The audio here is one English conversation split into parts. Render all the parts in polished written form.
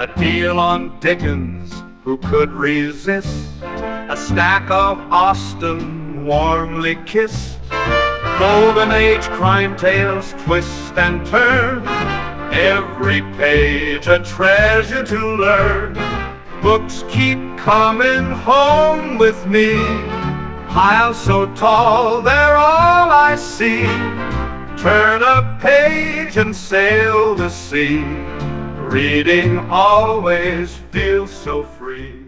A deal on Dickens, who could resist? A stack of Austen, warmly kissed. Golden Age crime tales twist and turn. Every page a treasure to learn. Books keep coming home with me. Piles so tall, they're all I see. Turn a page and sail the sea. Reading always feels so free.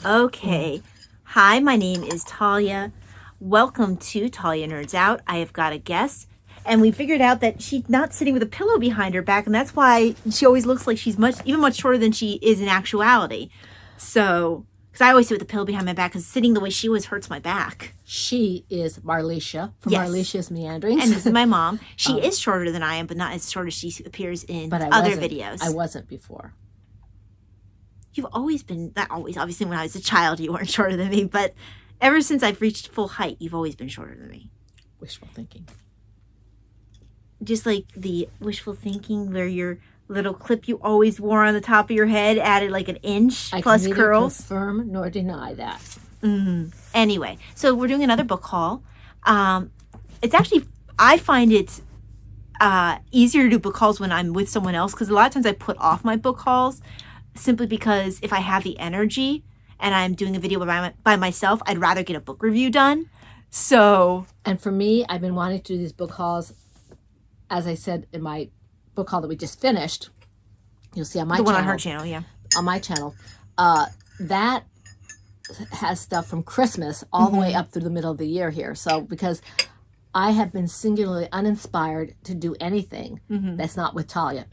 Okay. Hi, my name is Talia. Welcome to Talia Nerds Out. I have got a guest, and we figured out that she's not sitting with a pillow behind her back, and that's why she always looks like she's much shorter than she is in actuality. So, because I always sit with a pillow behind my back, because sitting the way she was hurts my back. She is Marlecia from Yes. Marlecia's Meanderings. And this is my mom. She is shorter than I am, but not as short as she appears in other videos. I wasn't before. You've always been, not always, obviously when I was a child you weren't shorter than me, but ever since I've reached full height, you've always been shorter than me. Wishful thinking. Just like the wishful thinking where your little clip you always wore on the top of your head added like an inch plus I can curls. neither confirm nor deny that. Anyway, so we're doing another book haul. It's actually, I find it easier to do book hauls when I'm with someone else, because a lot of times I put off my book hauls simply because if I have the energy and I'm doing a video by myself, I'd rather get a book review done. So, And for me, I've been wanting to do these book hauls, as I said in my book haul that we just finished. You'll see on my the channel. one on her channel, yeah. On my channel. That has stuff from Christmas all the way up through the middle of the year here. So because I have been singularly uninspired to do anything that's not with Talia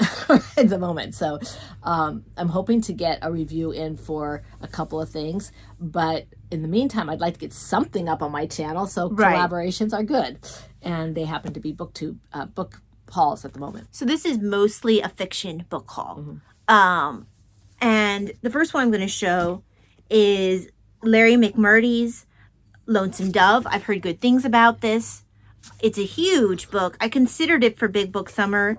at the moment. So I'm hoping to get a review in for a couple of things. But in the meantime, I'd like to get something up on my channel. So collaborations are good. And they happen to be booktube book hauls at the moment. So this is mostly a fiction book haul. And the first one I'm going to show is Larry McMurtry's Lonesome Dove. I've heard good things about this. It's a huge book. I considered it for Big Book Summer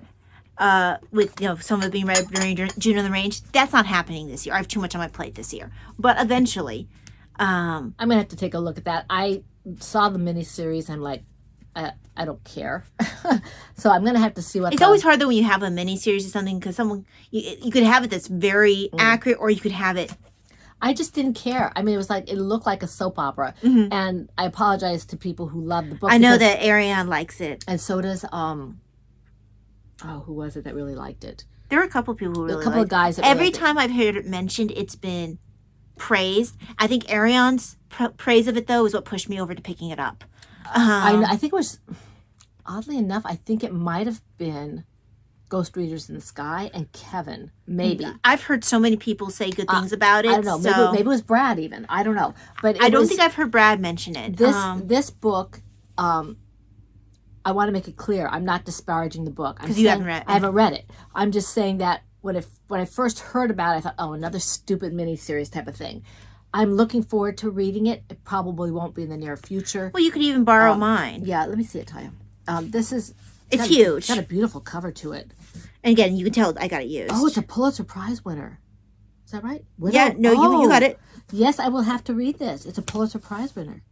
with, some of it being read during June on the Range. That's not happening this year. I have too much on my plate this year. But eventually. I'm going to have to take a look at that. I saw the miniseries. I'm like, I don't care. So I'm going to have to see what It's always hard, though, when you have a miniseries or something, because you could have it that's very accurate, or you could have it. I just didn't care. I mean, it looked like a soap opera. And I apologize to people who love the book. I know that Ariane likes it. And so does, who was it that really liked it? There are a couple of people who really A couple of guys that every really time I've heard it mentioned, it's been praised. I think Ariane's praise of it, though, is what pushed me over to picking it up. I think it was, oddly enough, I think it might have been Ghost Readers in the Sky and Kevin, maybe. I've heard so many people say good things about it. I don't know. So Maybe it was Brad even. I don't know. But I don't think I've heard Brad mention it. This book, I want to make it clear, I'm not disparaging the book. Because you haven't read it. I haven't read it. I'm just saying that when I first heard about it, I thought, oh, another stupid miniseries type of thing. I'm looking forward to reading it. It probably won't be in the near future. Well, you could even borrow mine. Yeah, let me see it, Taya. It's huge. It's got a beautiful cover to it. And again, you can tell I got it used. Oh, it's a Pulitzer Prize winner. Is that right? Yeah, no, you got it. Yes, I will have to read this. It's a Pulitzer Prize winner.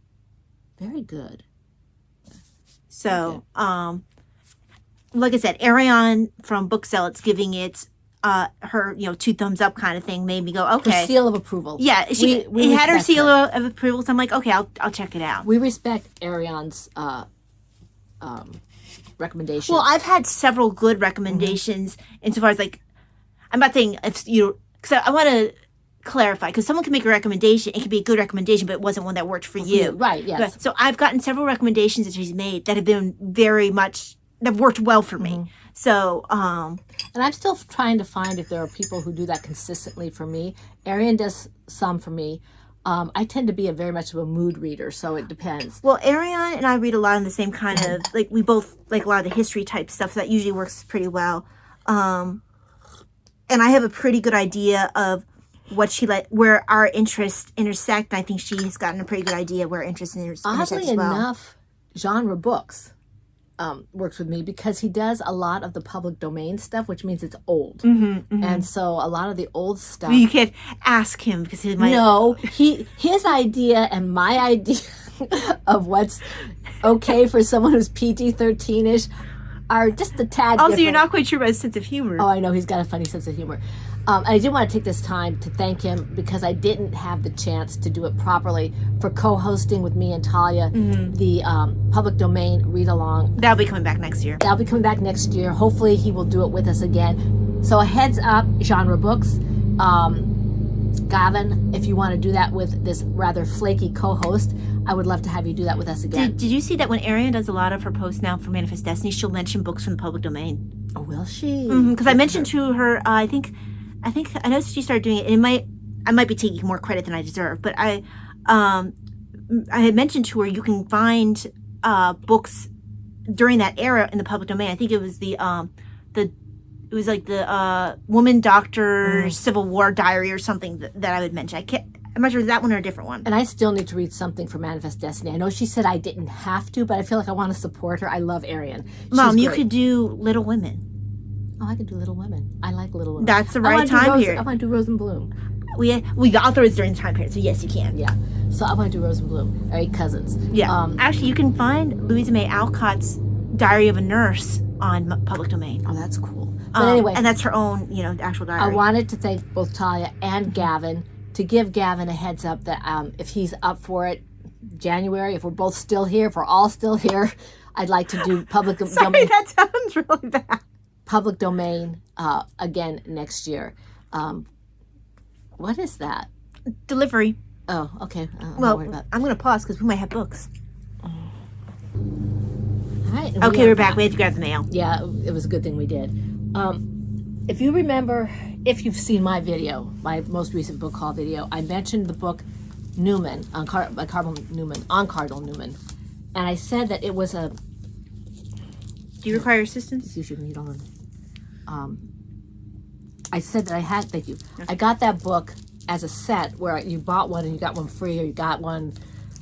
Very good. So, like I said, Ariane from Book Zealots giving it her 2 thumbs up kind of thing made me go, okay. Her seal of approval. Yeah, it had her seal of approval, so I'm like, okay, I'll check it out. We respect Ariane's recommendations. Well, I've had several good recommendations insofar as, like, I'm not saying if you, because I want to clarify, because someone can make a recommendation, it could be a good recommendation, but it wasn't one that worked for you. Right, yes. So I've gotten several recommendations that she's made that have been that have worked well for me. So, and I'm still trying to find if there are people who do that consistently for me. Ariane does some for me. I tend to be very much of a mood reader, so it depends. Well, Ariane and I read a lot of the same kind of, like, we both like a lot of the history type stuff, so that usually works pretty well. And I have a pretty good idea of what she where our interests intersect. I think she has gotten a pretty good idea where interests intersect as well. Oddly enough, genre books works with me because he does a lot of the public domain stuff, which means it's old. And so a lot of the old stuff. You can't ask him because he might. No, his idea and my idea of what's okay for someone who's PG-13ish are just a tad Also, different. you're not quite sure about his sense of humor. Oh, I know. He's got a funny sense of humor. And I did want to take this time to thank him because I didn't have the chance to do it properly for co-hosting with me and Talia the public domain read-along. That'll be coming back next year. That'll be coming back next year. Hopefully he will do it with us again. So a heads up, genre books. Gavin, if you want to do that with this rather flaky co-host, I would love to have you do that with us again. Did you see that when Arian does a lot of her posts now for Manifest Destiny, she'll mention books from the public domain? Oh, will she? Because I mentioned to her, I know she started doing it. And I might be taking more credit than I deserve, but I had mentioned to her you can find books during that era in the public domain. I think it was the woman doctor Civil War diary or something that I would mention. I'm not sure if that one or a different one. And I still need to read something for Manifest Destiny. I know she said I didn't have to, but I feel like I want to support her. I love Arian. Mom, you could do Little Women. Oh, I could do Little Women. I like Little Women. That's the right time period. I want to do Rose and Bloom. We the author is during the time period, so yes, you can. Yeah. So I want to do Rose and Bloom. All right, cousins. Yeah. Actually, you can find Louisa May Alcott's Diary of a Nurse on public domain. Oh, that's cool. But anyway. And that's her own, actual diary. I wanted to thank both Talia and Gavin to give Gavin a heads up that if he's up for it, January, if we're both still here, if we're all still here, I'd like to do public domain. Sorry, that sounds really bad. Public domain again next year. What is that? Delivery. Oh, okay. Well, I'm going to pause because we might have books. All right. Okay, we're back. We had to grab the mail. Yeah, it was a good thing we did. If you remember, if you've seen my video, my most recent book haul video, I mentioned the book Newman, Cardinal Newman, and I said that it was a... Do you require assistance? Excuse you need on. I said that I had, thank you. Okay. I got that book as a set where you bought one and you got one free, or you got one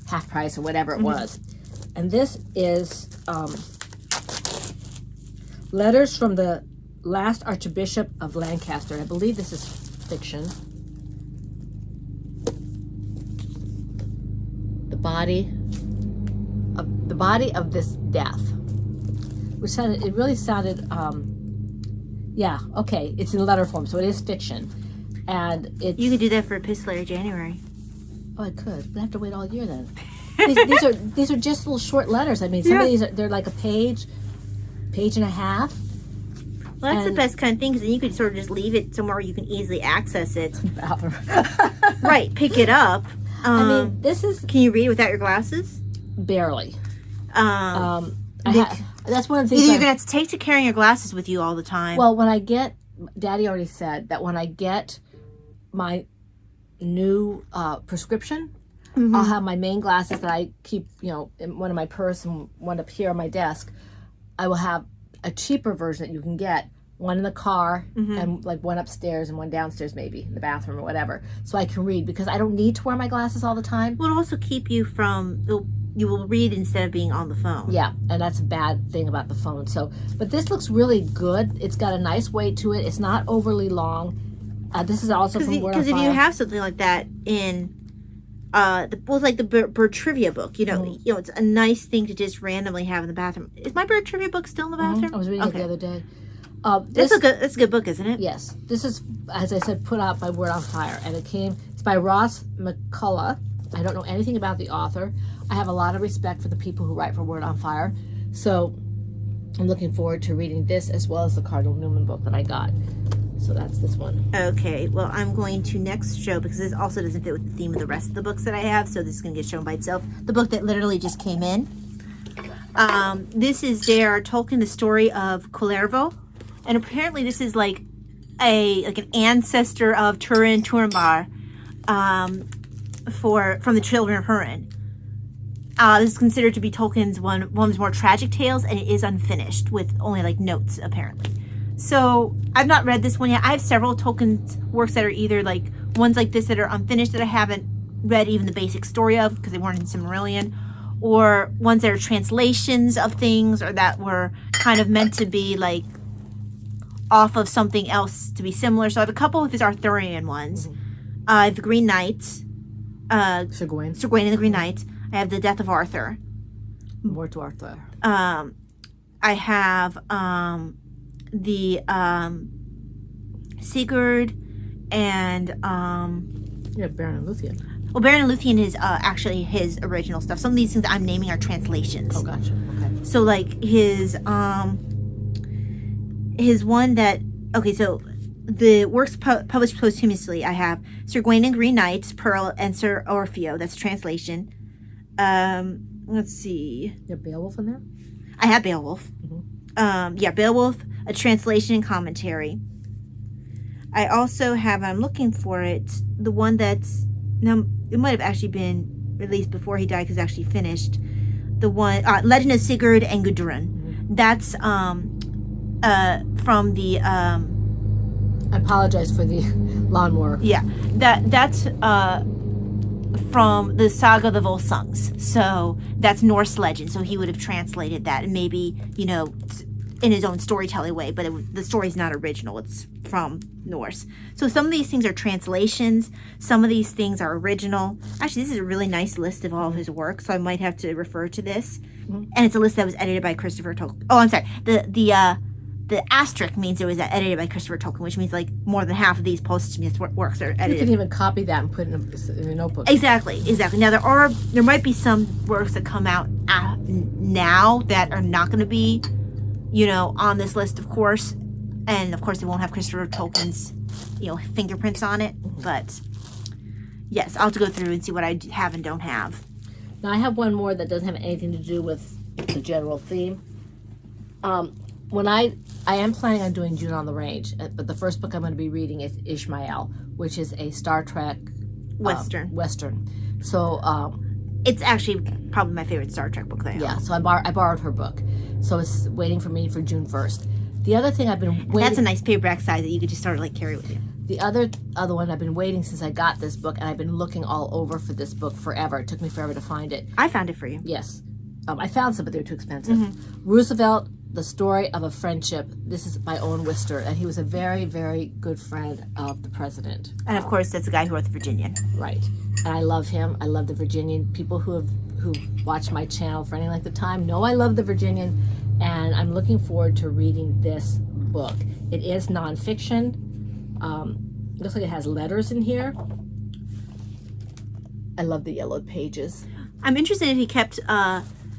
half price or whatever it was. And this is Letters from the Last Archbishop of Lancaster. I believe this is fiction. The body of this death. Which sounded, it really sounded, yeah, okay, it's in letter form, so it is fiction. And it's... You could do that for Epistolary January. Oh, I could, but I have to wait all year then. These are just little short letters. I mean, some of these, they're like a page and a half. Well, that's the best kind of thing, because then you could sort of just leave it somewhere where you can easily access it. Right, pick it up. I mean, this is... Can you read without your glasses? Barely. That's one of the things. You're going to have to take to carrying your glasses with you all the time. Well, when I get... Daddy already said that when I get my new prescription, I'll have my main glasses that I keep, in one of my purse and one up here on my desk. I will have a cheaper version that you can get, one in the car and like one upstairs and one downstairs, maybe in the bathroom or whatever, so I can read, because I don't need to wear my glasses all the time. Well, it'll also keep you from... You will read instead of being on the phone. Yeah, and that's a bad thing about the phone. So, but this looks really good. It's got a nice weight to it. It's not overly long. This is also from Word on Fire. Because if you have something like that in, like the bird trivia book, it's a nice thing to just randomly have in the bathroom. Is my bird trivia book still in the bathroom? I was reading it the other day. That's a good book, isn't it? Yes. This is, as I said, put out by Word on Fire, and it's by Ross McCullough. I don't know anything about the author. I have a lot of respect for the people who write for Word on Fire. So I'm looking forward to reading this as well as the Cardinal Newman book that I got. So that's this one. Okay, well, I'm going to next show, because this also doesn't fit with the theme of the rest of the books that I have, so this is going to get shown by itself. The book that literally just came in. This is J.R.R. Tolkien, The Story of Kullervo. And apparently this is like an ancestor of Turin Turambar from the Children of Húrin. This is considered to be Tolkien's one of his more tragic tales, and it is unfinished with only like notes apparently. So I've not read this one yet. I have several Tolkien's works that are either like ones like this that are unfinished that I haven't read even the basic story of because they weren't in Silmarillion, or ones that are translations of things, or that were kind of meant to be like off of something else to be similar. So I have a couple of his Arthurian ones. I have the Green Knights, Sir Gawain and the Green Knights. I have the Death of Arthur. More to Arthur. I have the Sigurd and Yeah, Baron and Luthien. well, Baron and Luthien is actually his original stuff. Some of these things I'm naming are translations. Oh, gotcha. Okay. So like his one that so the works published posthumously, I have Sir Gawain and Green Knights, Pearl, and Sir Orfeo. That's a translation. Let's see. You have Beowulf in there? I have Beowulf. Beowulf, a translation and commentary. I also have, I'm looking for it, the one that's, now it might have actually been released before he died because it's actually finished. The one, Legend of Sigurd and Gudrun. That's from the... I apologize for the lawnmower. Yeah, that's from the Saga of the Volsungs. So that's Norse legend. So he would have translated that and maybe, in his own storytelling way, but the story's not original. It's from Norse. So some of these things are translations. Some of these things are original. Actually, this is a really nice list of all of his work, so I might have to refer to this. And it's a list that was edited by Christopher Tolkien. Oh, I'm sorry. The asterisk means it was edited by Christopher Tolkien, which means like more than half of these posthumous works are edited. You can even copy that and put it in a notebook. Exactly. Now there might be some works that come out now that are not going to be, on this list, of course, and of course they won't have Christopher Tolkien's, fingerprints on it. But yes, I'll have to go through and see what I have and don't have. Now I have one more that doesn't have anything to do with the general theme. When I am planning on doing June on the Range, but the first book I'm going to be reading is Ishmael, which is a Star Trek Western. So it's actually probably my favorite Star Trek book. So I borrowed her book, so it's waiting for me for June 1st. The other thing I've been waiting... That's a nice paperback size that you could just sort of carry with you. The other one I've been waiting since I got this book, and I've been looking all over for this book forever. It took me forever to find it. I found it for you. Yes. I found some, but they were too expensive. Roosevelt, The Story of a Friendship. This is by Owen Wister, and he was a very, very good friend of the president. And of course, that's the guy who wrote The Virginian. Right. And I love him. I love The Virginian. People who watch my channel for any length of time know I love The Virginian, and I'm looking forward to reading this book. It is nonfiction. Looks like it has letters in here. I love the yellowed pages. I'm interested if he kept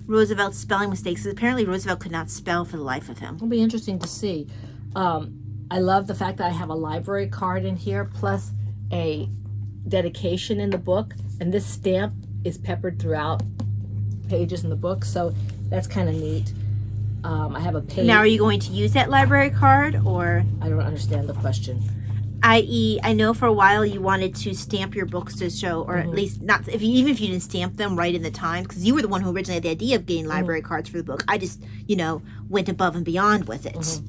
Roosevelt's spelling mistakes, because apparently Roosevelt could not spell for the life of him. It'll be interesting to see. I love the fact that I have a library card in here, plus a dedication in the book, and this stamp is peppered throughout pages in the book, so that's kind of neat. I have a page. Now, are you going to use that library card, or? I don't understand the question. I.e., I know for a while you wanted to stamp your books to show, or at least not, even if you didn't stamp them right in the time, because you were the one who originally had the idea of getting library cards for the book. I just, went above and beyond with it.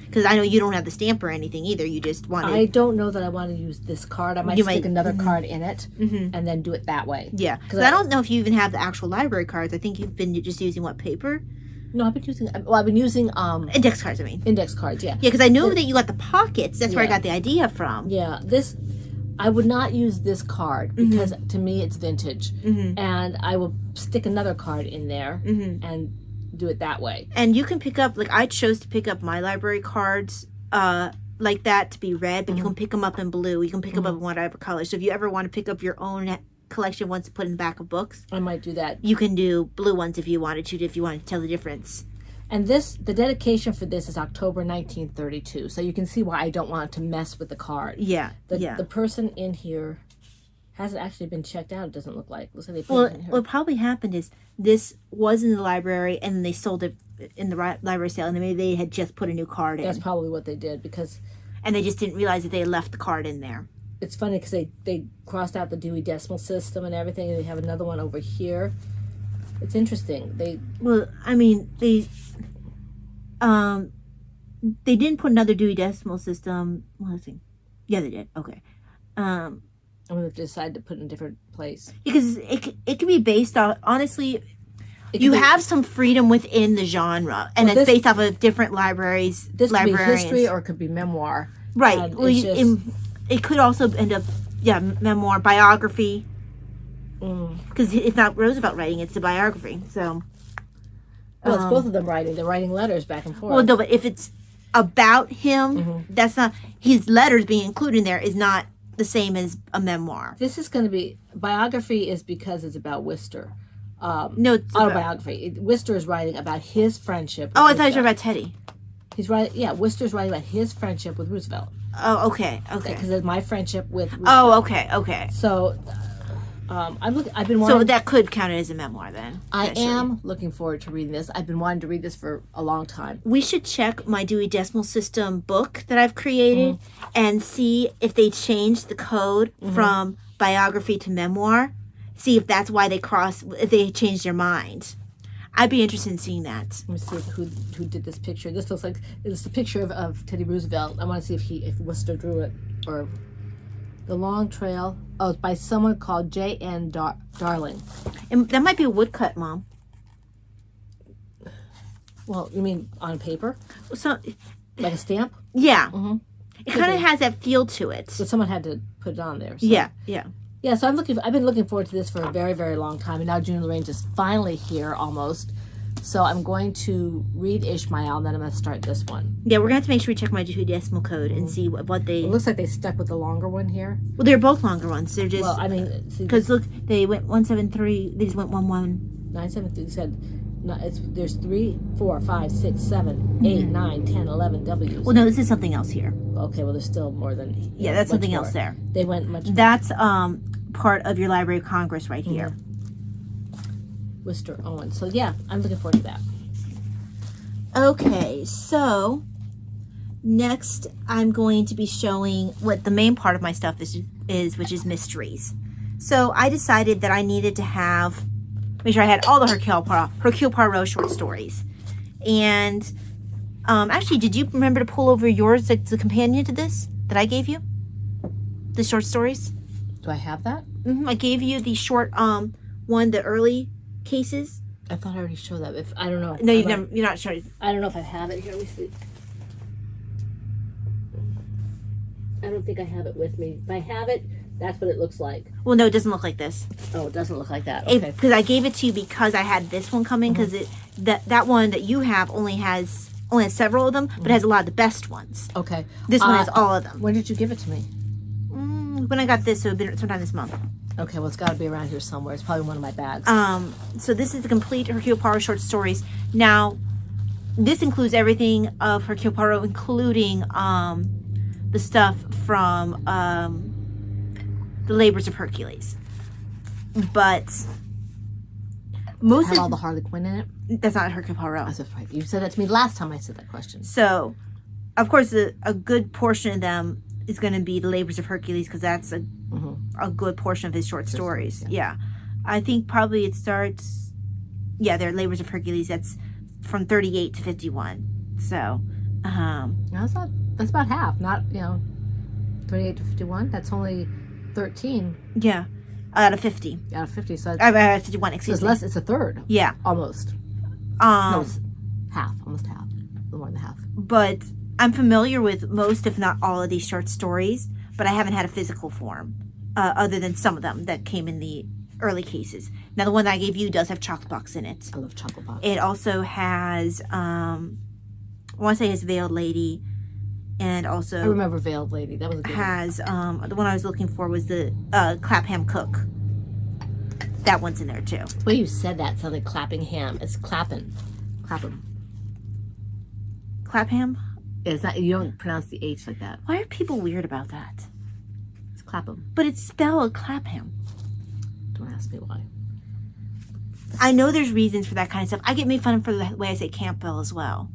Because I know you don't have the stamp or anything either. You just wanted... I don't know that I want to use this card. I might stick another card in it and then do it that way. Yeah. Because I don't know if you even have the actual library cards. I think you've been just using, paper? No, I've been using... index cards, I mean. Index cards, yeah. Yeah, because I know that you got the pockets. That's where I got the idea from. Yeah, I would not use this card because to me it's vintage. And I will stick another card in there and do it that way. And you can pick up, I chose to pick up my library cards like that to be red, but you can pick them up in blue. You can pick them up in whatever color. So if you ever want to pick up your own collection ones to put in the back of books, I might do that. You can do blue ones if you wanted to tell the difference. And the dedication for this is October 1932, so you can see why I don't want to mess with the card. Yeah, The person in here hasn't actually been checked out. It doesn't look like. Looks like they put it in here. What probably happened is this was in the library, and then they sold it in the library sale, and maybe they had just put a new card in. That's probably what they did and they just didn't realize that they had left the card in there. It's funny because they crossed out the Dewey Decimal System and everything, and they have another one over here. It's interesting. They didn't put another Dewey Decimal System. Well, let's see. Yeah, they did. Okay. I'm going to decide to put it in a different place. Because it could be based on, honestly, you have some freedom within the genre, and it's based off of different libraries. This could be librarians. history or it could be memoir. Right. Well, it could also end up, memoir, biography. Because it's not Roosevelt writing; it's a biography. So, well, it's both of them writing. They're writing letters back and forth. Well, no, but if it's about him, that's not his letters being included in there is not the same as a memoir. This is going to be biography, is because it's about Worcester. No, it's autobiography. Worcester is writing about his friendship. I thought you were about Teddy. He's writing. Yeah, Worcester's writing about his friendship with Roosevelt. Oh, okay. Because it's my friendship with Roosevelt. Oh, okay. So, I've been wanting. So that could count as a memoir then. I am looking forward to reading this. I've been wanting to read this for a long time. We should check my Dewey Decimal System book that I've created and see if they changed the code from biography to memoir. See if that's why if they changed their mind. I'd be interested in seeing that. Let me see who did this picture. This looks like it's a picture of Teddy Roosevelt. I want to see if Worcester drew it, or The Long Trail. Oh, it's by someone called J.N. Darling. And that might be a woodcut, Mom. Well, you mean on paper? So, like a stamp? Yeah. It kind of has that feel to it. So someone had to put it on there. So. Yeah. Yeah, so I've been looking forward to this for a very, very long time, and now June Lorraine is finally here almost. So I'm going to read Ishmael, and then I'm going to start this one. Yeah, we're going to have to make sure we check my Dewey Decimal Code and see what they... It looks like they stuck with the longer one here. Well, they're both longer ones. They're just... Well, I mean... Because look, they went 173, they just went 11. 973 said... No, there's 3, 4, 5, 6, 7, 8, 9, 10, 11 W's. Well, no, this is something else here. Okay, well, there's still more than... Yeah, that's something else there. They went much more. That's part of your Library of Congress right here. Worcester Owen. So, yeah, I'm looking forward to that. Okay, so next I'm going to be showing what the main part of my stuff is, which is mysteries. So I decided that I needed to make sure I had all the Hercule Poirot short stories. And actually, did you remember to pull over yours, the companion to this that I gave you? The short stories? Do I have that? I gave you the short one, the early cases. I thought I already showed that. I don't know. No, you're not sure. I don't know if I have it here. Let me see. I don't think I have it with me. If I have it, that's what it looks like. Well, no, it doesn't look like this. Oh, it doesn't look like that. Okay. Because I gave it to you because I had this one coming. Because that one that you have only has several of them, but it has a lot of the best ones. Okay. This one has all of them. When did you give it to me? When I got this, so it'd been sometime this month. Okay, well, it's got to be around here somewhere. It's probably one of my bags. So this is the complete Hercule Poirot short stories. Now, this includes everything of Hercule Poirot, including the stuff from the Labors of Hercules. But most have all the Harley Quinn in it? That's not Hercule Poirot. That's right. You said that to me last time I said that question. So, of course, a good portion of them is going to be the Labors of Hercules, because that's a good portion of his short stories. Yeah. I think probably it starts... Yeah, they're Labors of Hercules. That's from 38 to 51. So, that's about half. Not, 38 to 51. That's only 13. Yeah. Out of 50. Out of 50. So out of 51, excuse me. It's a third. Yeah. Almost. No, it's half. Almost half. A little more than half. But I'm familiar with most, if not all, of these short stories, but I haven't had a physical form, other than some of them that came in the early cases. Now, the one that I gave you does have chocolate box in it. I love chocolate box. It also has, I want to say has Veiled Lady, and also... I remember Veiled Lady. That was a good one. The one I was looking for was the Clapham Cook. That one's in there, too. The way you said that sounded like clapping ham. It's clapping. Clapham. Clapham? It's not, you don't pronounce the H like that. Why are people weird about that? It's Clapham. But it's spelled Clapham. Don't ask me why. I know there's reasons for that kind of stuff. I get made fun of for the way I say Campbell as well.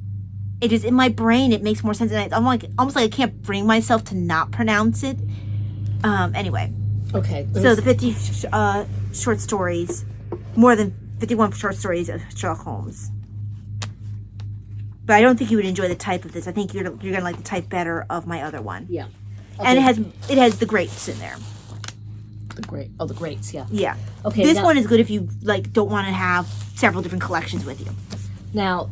It is in my brain. It makes more sense. And I'm almost like I can't bring myself to not pronounce it. Anyway. Okay. So the 50 short stories, more than 51 short stories of Sherlock Holmes. But I don't think you would enjoy the type of this. I think you're gonna like the type better of my other one. Yeah. Okay. And it has the grapes in there. the greats, yeah. Yeah. Okay. This now, one is good if you like don't want to have several different collections with you. Now,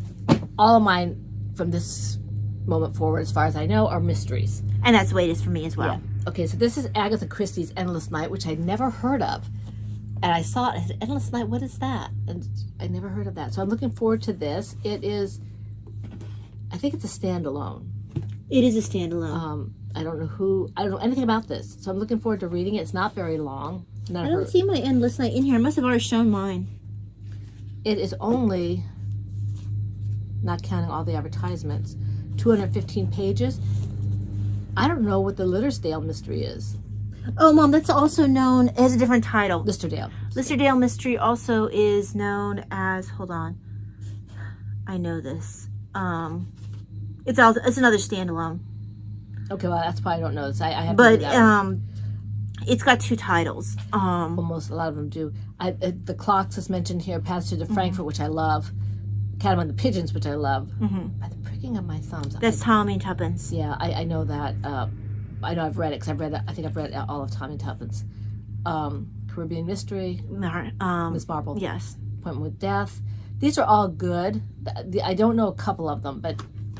all of mine from this moment forward, as far as I know, are mysteries. And that's the way it is for me as well. Yeah. Okay, so this is Agatha Christie's Endless Night, which I'd never heard of. And I saw it, I said, Endless Night, what is that? And I never heard of that. So I'm looking forward to this. It is, I think it's a standalone. It is a standalone. I don't know anything about this. So I'm looking forward to reading it. It's not very long. I don't see my Endless Night in here. I must have already shown mine. It is only, not counting all the advertisements, 215 pages. I don't know what the Littersdale mystery is. Oh, Mom, that's also known as a different title. Listerdale. Listerdale mystery also is known as, hold on, I know this. It's another standalone. Okay, well, that's why I don't know this. I have But to do that. It's got two titles. Almost a lot of them do. The Clocks is mentioned here. Passage to Frankfurt, which I love. Cat Among the Pigeons, which I love. By the pricking of my thumbs. That's Tommy Tuppence. Yeah, I know that. I know I've read it because I think I've read all of Tommy Tuppence. Caribbean Mystery. Miss Marple. Yes. Appointment with Death. These are all good. I don't know a couple of them, but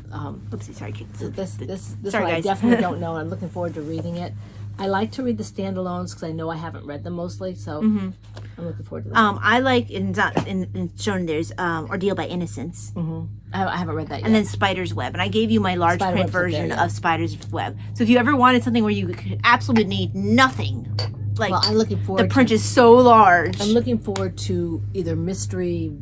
Oopsie, sorry. this Sorry, one I guys. definitely don't know. I'm looking forward to reading it. I like to read the standalones because I know I haven't read them mostly, so I'm looking forward to that. I like in shown there's Ordeal by Innocence, I haven't read that yet. and then Spider's Web, and I gave you my large print Spiderweb's up there, version yeah. of Spider's Web. So if you ever wanted something where you could absolutely need nothing, like well, I'm looking forward. the print is so large. I'm looking forward to either mystery,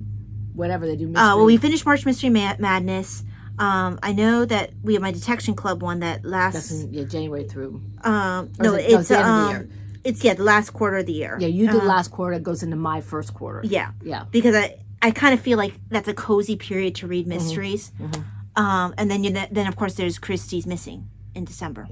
whatever they do. Mystery. Well, we finished March Mystery Madness. I know that we have my Detection Club one that lasts. That's in, January through. No, it's the end of the year. It's the last quarter of the year. Yeah, you did last quarter. It goes into my first quarter. Yeah, Yeah. because I kind of feel like that's a cozy period to read mysteries. And then of course there's Christie's Missing in December.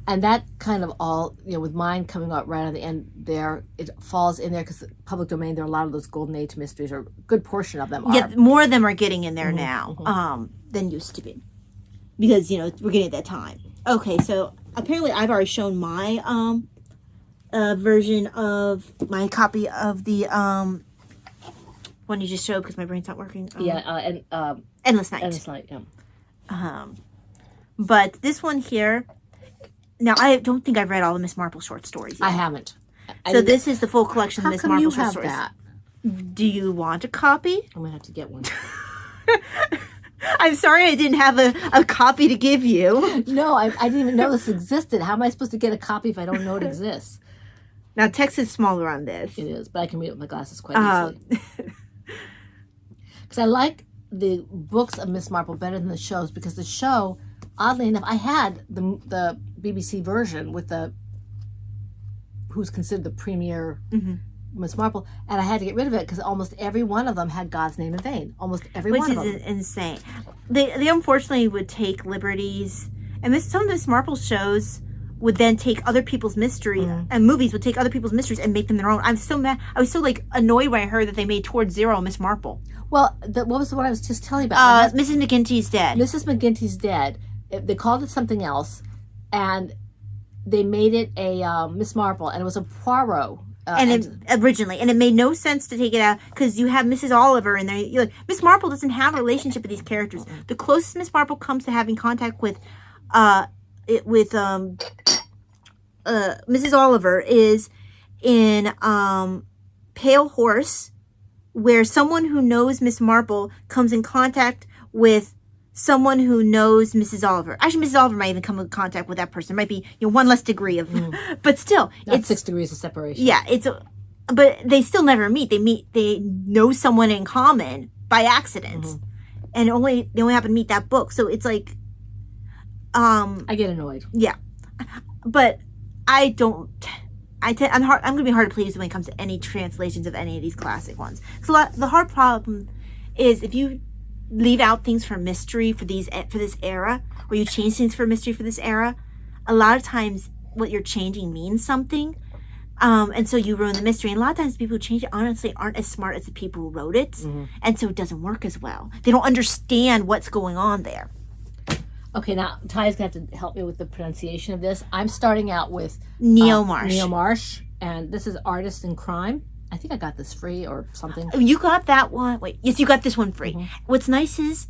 And that kind of all, with mine coming out right on the end there, it falls in there because public domain, there are a lot of those Golden Age mysteries, or a good portion of them are. Yeah, more of them are getting in there now than used to be. Because, we're getting at that time. Okay, so apparently I've already shown my version of my copy of the one you just showed because my brain's not working. Endless Night. Endless Night, yeah. But this one here, now I don't think I've read all the Miss Marple short stories yet. I haven't. So this is the full collection How of Miss come Marple you short have stories. that? Do you want a copy? I'm going to have to get one. I'm sorry I didn't have a copy to give you. No, I didn't even know this existed. How am I supposed to get a copy if I don't know it exists? Now text is smaller on this. It is, but I can read it with my glasses quite easily. Because I like the books of Miss Marple better than the shows, because the show, oddly enough, I had the BBC version with who's considered the premier Miss Marple, and I had to get rid of it because almost every one of them had God's name in vain. Almost every Which one of is them. insane. They unfortunately would take liberties, and some of the Miss Marple shows would then take other people's mystery, and movies would take other people's mysteries and make them their own. I'm so mad. I was so annoyed when I heard that they made Towards Zero Miss Marple. Well, what was what I was just telling you about? Mrs. McGinty's dead. Mrs. McGinty's dead. They called it something else, and they made it a Miss Marple, and it was a Poirot. Originally, and it made no sense to take it out because you have Mrs. Oliver in there. You're like, Miss Marple doesn't have a relationship with these characters. The closest Miss Marple comes to having contact with Mrs. Oliver is in Pale Horse, where someone who knows Miss Marple comes in contact with someone who knows Mrs. Oliver. Actually, Mrs. Oliver might even come in contact with that person. It might be one less degree of, but still, Not 6 degrees of separation. Yeah, but they still never meet. They know someone in common by accident, and they only happen to meet that book. So it's like, I get annoyed. Yeah, but I don't. I'm going to be hard to please when it comes to any translations of any of these classic ones. So the hard problem is if you leave out things for mystery for this era, or you change things for mystery for this era, a lot of times what you're changing means something, and so you ruin the mystery. And a lot of times people who change it honestly aren't as smart as the people who wrote it, and so it doesn't work as well. They don't understand what's going on there. Okay, now Ty's going to have to help me with the pronunciation of this. I'm starting out with Neomarsh. Neomarsh. And this is Artists in Crime. I think I got this free or something. You got that one. Wait, yes, you got this one free. What's nice is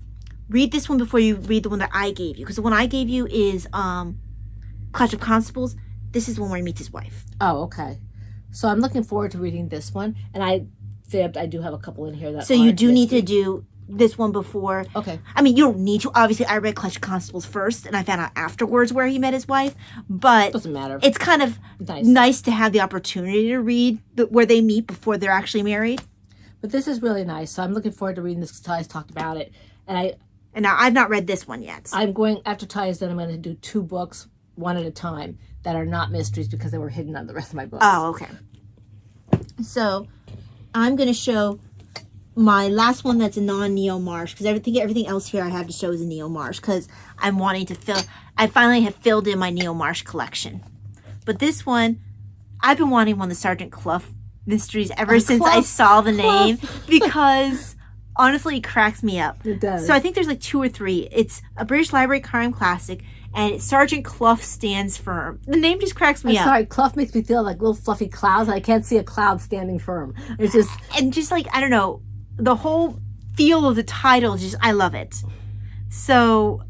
read this one before you read the one that I gave you, because the one I gave you is Clash of Constables. This is the one where he meets his wife. Oh, okay. So I'm looking forward to reading this one. And I fibbed. I do have a couple in here that. So you do need to do this one before. Okay. I mean, you don't need to. Obviously, I read Clash of Constables first, and I found out afterwards where he met his wife. But Doesn't matter. it's kind of nice to have the opportunity to read where they meet before they're actually married. But this is really nice. So I'm looking forward to reading this because Ty's talked about it. And now I've not read this one yet. I'm going, after Ty's done, I'm going to do 2 books, one at a time, that are not mysteries because they were hidden on the rest of my books. Oh, okay. So I'm going to show my last one that's a non-Neo Marsh, because everything else here I have to show is a Neo Marsh, because I'm wanting to I finally have filled in my Neo Marsh collection. But this one, I've been wanting one of the Sergeant Clough mysteries ever since I saw the name, because honestly, it cracks me up. It does. So I think there's like 2 or 3. It's a British Library crime classic, and Sergeant Clough stands firm. The name just cracks me up. Sorry, Clough makes me feel like little fluffy clouds, and I can't see a cloud standing firm. It's just... And just like, I don't know, the whole feel of the title, I love it. So,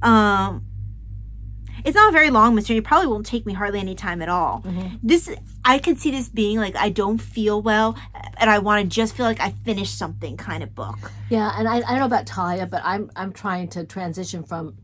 it's not a very long mystery. It probably won't take me hardly any time at all. I could see this being like, I don't feel well, and I want to just feel like I finished something kind of book. Yeah, and I don't know about Talia, but I'm trying to transition from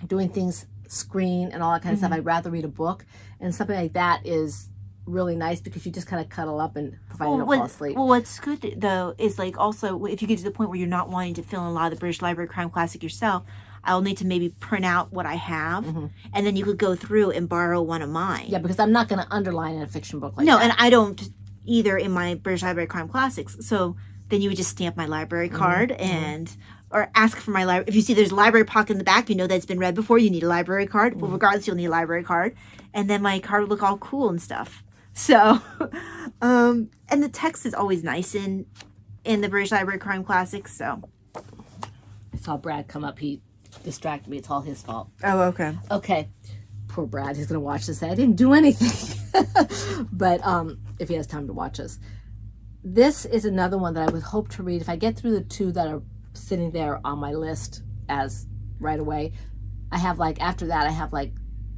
doing things screen and all that kind of stuff. I'd rather read a book, and something like that is really nice because you just kind of cuddle up and provided don't fall asleep. Well, what's good though is like also if you get to the point where you're not wanting to fill in a lot of the British Library crime classic yourself, I'll need to maybe print out what I have, and then you could go through and borrow one of mine. Yeah, because I'm not going to underline in a fiction book like that. No, and I don't either in my British Library crime classics. So then you would just stamp my library card or ask for my library. If you see there's a library pocket in the back, you know that it's been read before. You need a library card. Well, regardless, you'll need a library card, and then my card would look all cool and stuff. So, and the text is always nice in the British Library crime classics. So, I saw Brad come up. He distracted me. It's all his fault. oh, okay. Okay. Poor Brad. He's going to watch this. I didn't do anything. But if he has time to watch us. This is another one that I would hope to read. If I get through the 2 that are sitting there on my list as right away, I have after that, I have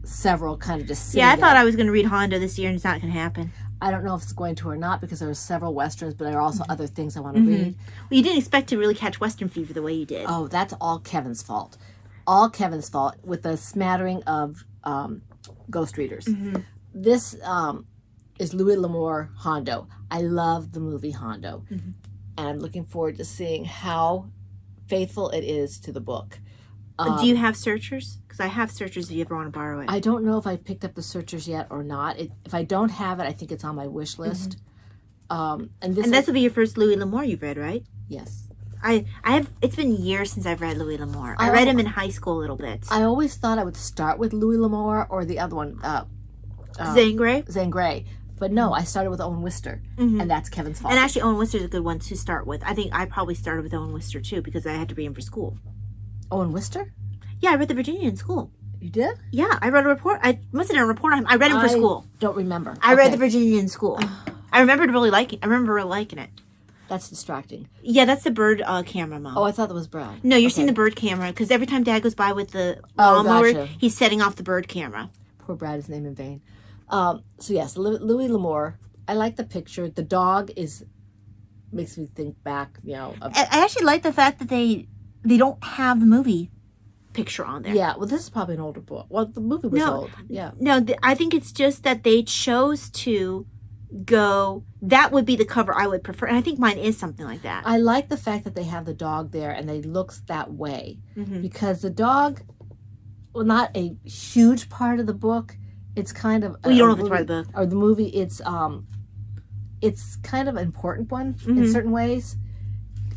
several kind of just sitting Yeah, I there. thought I was going to read Hondo this year, and it's not going to happen. I don't know if it's going to or not because there are several Westerns, but there are also other things I want to read. Well, you didn't expect to really catch Western fever the way you did. Oh, that's all Kevin's fault. All Kevin's fault with a smattering of ghost readers. This is Louis L'Amour Hondo. I love the movie Hondo. And I'm looking forward to seeing how faithful it is to the book. Do you have searchers? Because I have searchers if you ever want to borrow it. I don't know if I picked up the searchers yet or not. If I don't have it, I think it's on my wish list. And this will be your first Louis L'Amour you've read, right? Yes. I have. It's been years since I've read Louis L'Amour. I read him in high school a little bit. I always thought I would start with Louis L'Amour or the other one, Zane Grey? Zane Grey. But no, I started with Owen Wister, and that's Kevin's fault. And actually, Owen Wister's a good one to start with. I think I probably started with Owen Wister too because I had to read him for school. Owen Wister? Yeah, I read The Virginian in school. You did? Yeah, I read a report. I must have done a report on him. I read him for school. Don't remember. I read The Virginian in school. I remember really liking it. That's distracting. Yeah, that's the bird camera, Mom. Oh, I thought that was Brad. No, you're seeing the bird camera because every time Dad goes by with the lawnmower, gotcha. he's setting off the bird camera. Poor Brad, his name in vain. So yes, Louis L'Amour. I like the picture. The dog makes me think back, I actually like the fact that they don't have the movie picture on there. Yeah, well, this is probably an older book. Well, the movie was old. Yeah. No, I think it's just that they chose to go, that would be the cover I would prefer. And I think mine is something like that. I like the fact that they have the dog there and they looks that way. Because the dog, well, not a huge part of the book. It's kind of... Well, you don't know if it's part of the book. Or the movie, it's kind of an important one in certain ways.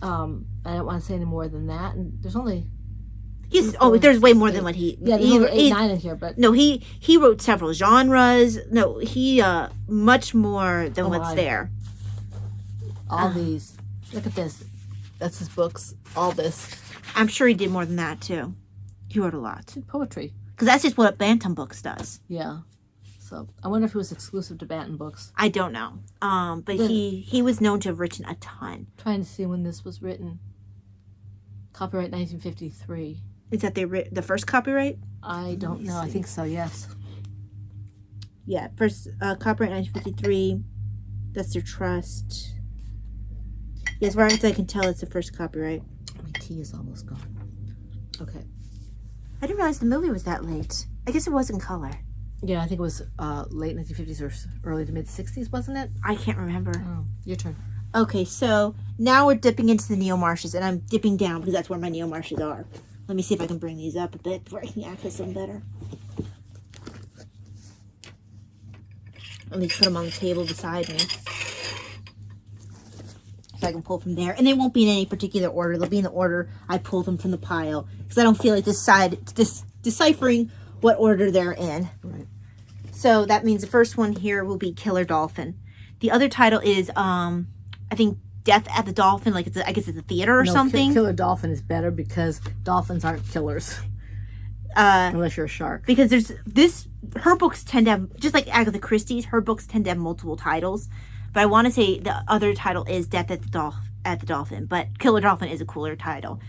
I don't want to say any more than that. And there's only... there's way more than what he... Yeah, there's only 8, 9 in here, but... No, he wrote several genres. No, he, much more than what's there. All these. Look at this. That's his books. All this. I'm sure he did more than that, too. He wrote a lot. Poetry. Because that's just what Bantam Books does. Yeah. So I wonder if it was exclusive to Bantam Books. I don't know. But he was known to have written a ton. Trying to see when this was written. Copyright 1953. Is that the first copyright? I don't know. I think so, yes. Yeah, first copyright 1953. That's their trust. As far as I can tell, it's the first copyright. My tea is almost gone. Okay. I didn't realize the movie was that late. I guess it was in color. Yeah, I think it was late 1950s or early to mid 60s, wasn't it? I can't remember. Oh, your turn. Okay, so now we're dipping into the Neo-Marshes, and I'm dipping down because that's where my Neo-Marshes are. Let me see if I can bring these up a bit where I can access them better. Let me put them on the table beside me. So I can pull from there. And they won't be in any particular order. They'll be in the order I pull them from the pile. Because I don't feel like deciphering what order they're in. Right. So that means the first one here will be Killer Dolphin. The other title is, I think, Death at the Dolphin. Like I guess it's a theater or something. Killer Dolphin is better because dolphins aren't killers. Unless you're a shark. Because her books tend to have, just like Agatha Christie's, her books tend to have multiple titles. But I want to say the other title is Death at the Dolphin. But Killer Dolphin is a cooler title.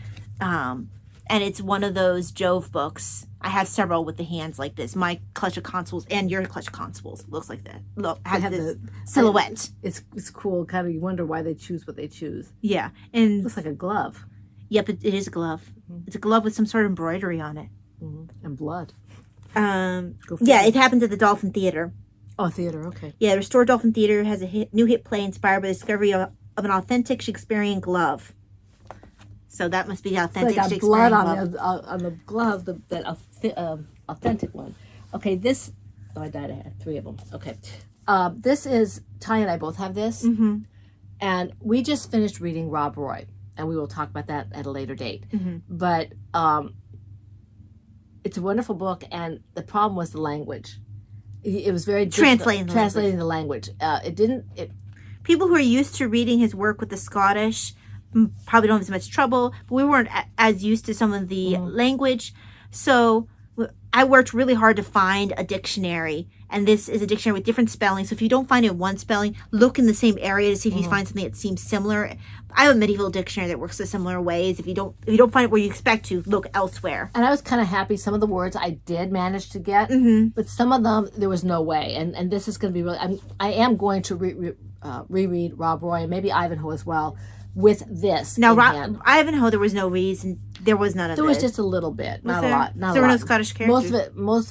And it's one of those Jove books. I have several with the hands like this. My Clutch of Constables and your Clutch of Constables looks like that. Look, has this silhouette. It's cool. Kind of, you wonder why they choose what they choose. Yeah. And it looks like a glove. Yep, it is a glove. Mm-hmm. It's a glove with some sort of embroidery on it. Mm-hmm. And blood. Yeah, it happens at the Dolphin Theater. Oh, theater, okay. Yeah, the Restored Dolphin Theater has a new hit play inspired by the discovery of an authentic Shakespearean glove. So that must be the authentic Shakespearean blood glove. on the glove, that authentic one. Okay, this... Oh, I died. I had 3 of them. Okay. This is... Ty and I both have this. Mm-hmm. And we just finished reading Rob Roy. And we will talk about that at a later date. Mm-hmm. But it's a wonderful book, and the problem was the language. It was very translating the language. People who are used to reading his work with the Scottish probably don't have as much trouble, but we weren't as used to some of the language. So I worked really hard to find a dictionary, and this is a dictionary with different spellings. So if you don't find it in one spelling, look in the same area to see if you find something that seems similar. I have a medieval dictionary that works in similar ways. If you don't find it where you expect to, look elsewhere. And I was kind of happy. Some of the words I did manage to get, but some of them there was no way. And this is going to be really. I am going to reread Rob Roy and maybe Ivanhoe as well with this. Now, Ivanhoe, there was no reason. There was none of There was just a little bit, not a lot. There were no Scottish characters. Most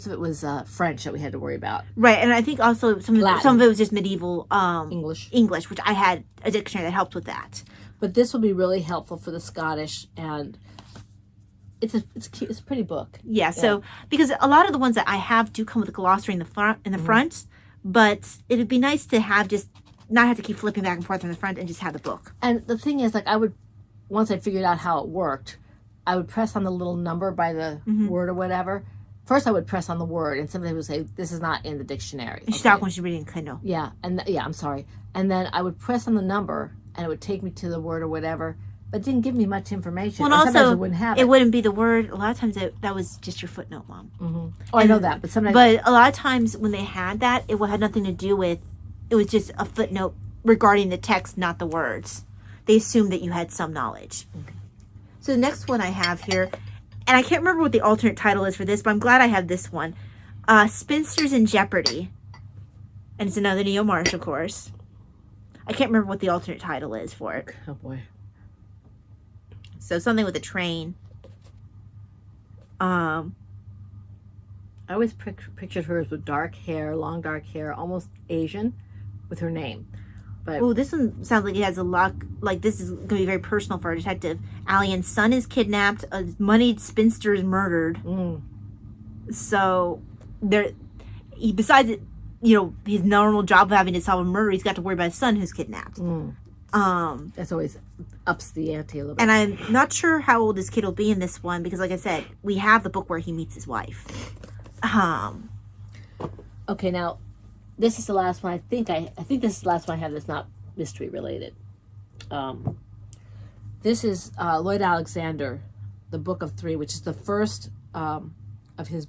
of it was French that we had to worry about. Right, and I think also some of it was just medieval English, which I had a dictionary that helped with that. But this will be really helpful for the Scottish, and it's cute. It's a pretty book. Yeah. So because a lot of the ones that I have do come with a glossary in the front, but it would be nice to have just not have to keep flipping back and forth in the front and just have the book. And the thing is, like, once I figured out how it worked, I would press on the little number by the word or whatever. First, I would press on the word, and somebody would say, "This is not in the dictionary." She's talking when she's reading Kindle. Yeah, I'm sorry. And then I would press on the number, and it would take me to the word or whatever, but it didn't give me much information. Well, and also, it wouldn't have it wouldn't be the word. A lot of times, that was just your footnote, Mom. Mm-hmm. Oh, I know that, but sometimes. But a lot of times, when they had that, it had nothing to do with. It was just a footnote regarding the text, not the words. They assumed that you had some knowledge. Okay. So the next one I have here, and I can't remember what the alternate title is for this, but I'm glad I have this one. Spinsters in Jeopardy. And it's another Neo Marsh, of course. I can't remember what the alternate title is for it. Oh, boy. So something with a train. I always pictured her with long dark hair, almost Asian, with her name. Oh, this one sounds like it has a lot. Like this is going to be very personal for a detective. Allian's son is kidnapped. A moneyed spinster is murdered. So besides his normal job of having to solve a murder, he's got to worry about his son who's kidnapped. That's always ups the ante a little bit. And I'm not sure how old this kid will be in this one because, like I said, we have the book where he meets his wife. Okay, now. This is the last one. I think this is the last one I have that's not mystery related. This is Lloyd Alexander, The Book of Three, which is the first of his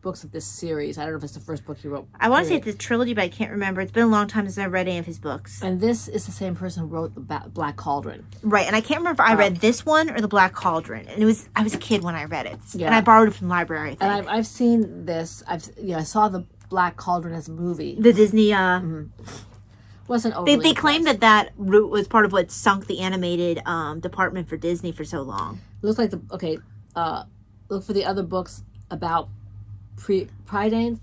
books of this series. I don't know if it's the first book he wrote. I want to say period. it's a trilogy, but I can't remember. It's been a long time since I've read any of his books. And this is the same person who wrote the Black Cauldron. Right, and I can't remember if I read this one or the Black Cauldron. And I was a kid when I read it, Yeah. and I borrowed it from the library. I think. And I've seen this. I saw the Black Cauldron as a movie. The Disney. Wasn't overly They claimed impressed. that route was part of what sunk the animated department for Disney for so long. Looks like look for the other books about Prydain.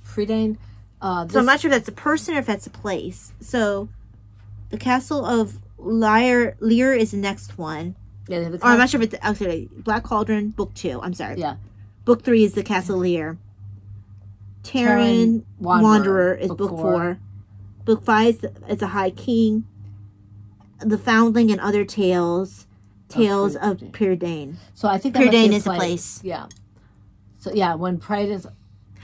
So I'm not sure if that's a person or if that's a place. So, the Castle of Lear is the next one. Yeah, Or I'm not sure if it's actually Black Cauldron, book 2. I'm sorry. Yeah. Book 3 is the Castle Lear. Terran Wanderer is book 4. Book 5 is the High King. The Foundling and Other Tales. Tales of Prydain. So I think that must be Prydain a is a place. Yeah. So yeah, when Pride is.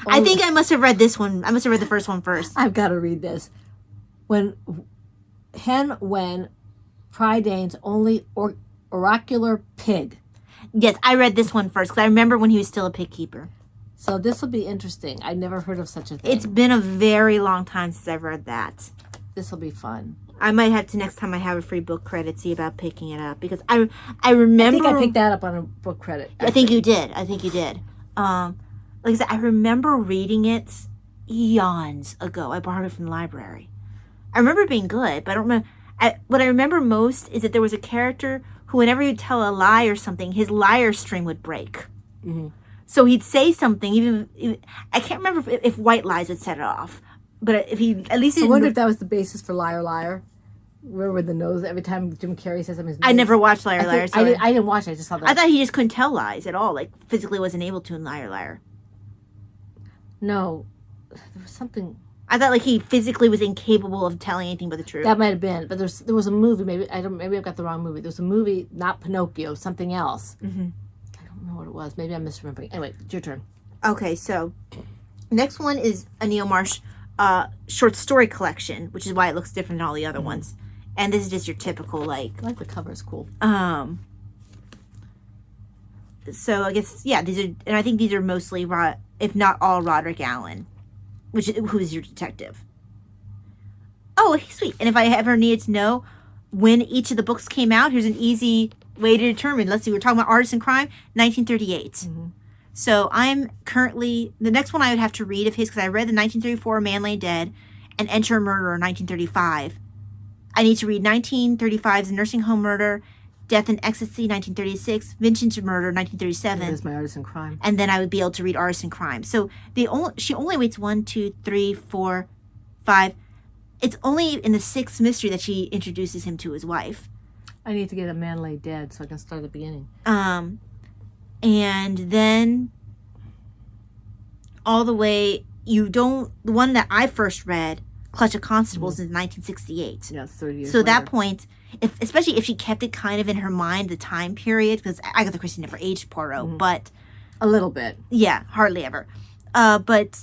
I think I must have read this one. I must have read the first one first. I've got to read this. When Prydain's only oracular pig. Yes, I read this one first because I remember when he was still a pig keeper. So this will be interesting. I never heard of such a thing. It's been a very long time since I've read that. This will be fun. I might have to next time I have a free book credit see about picking it up because I remember. I think I picked that up on a book credit. I think you did. Like I said, I remember reading it eons ago. I borrowed it from the library. I remember it being good, but I don't remember. What I remember most is that there was a character who, whenever he'd tell a lie or something, his liar string would break. Mm-hmm. So he'd say something, even I can't remember if white lies would set it off, but if he at least I wonder if that was the basis for Liar Liar. Where with the nose every time Jim Carrey says something. I never watched Liar Liar. So I didn't watch it. I just saw that. I thought he just couldn't tell lies at all, like physically wasn't able to in Liar Liar. No, there was something. I thought like he physically was incapable of telling anything but the truth. That might have been, but there was a movie. Maybe I've got the wrong movie. There was a movie, not Pinocchio, something else. Mm-hmm. I don't know what it was. Maybe I'm misremembering. Anyway, it's your turn. Okay, so next one is a Neil Marsh short story collection, which is why it looks different than all the other ones. And this is just your typical like. I like the cover. It's cool. So I guess these are, and I think these are mostly if not all Roderick Allen, who is your detective. Oh, sweet! And if I ever needed to know when each of the books came out, here's an easy way to determine. Let's see, we're talking about Artists in Crime, 1938. Mm-hmm. So I'm currently the next one I would have to read of his because I read the 1934 Man Lay Dead and Enter a Murderer 1935. I need to read 1935's Nursing Home Murder, Death and Ecstasy 1936, Vintage Murder 1937. There's my Artist in Crime. And then I would be able to read Artists in Crime. So she only waits 1, 2, 3, 4, 5. It's only in the 6th mystery that she introduces him to his wife. I need to get a Man Lay Dead so I can start at the beginning. And then all the way the one that I first read, Clutch of Constables, is 1968. Yeah, 30 years So at later. that point, especially if she kept it kind of in her mind, the time period, because Agatha Christie never aged Poirot, but a little bit. yeah, hardly ever. But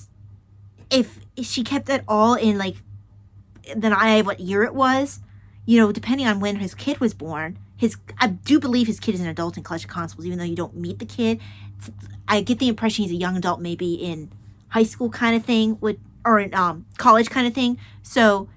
if she kept it all in like then what year it was, depending on when his kid was born, I do believe his kid is an adult in Clutch of Constables, even though you don't meet the kid. I get the impression he's a young adult, maybe in high school kind of thing, or in college kind of thing. So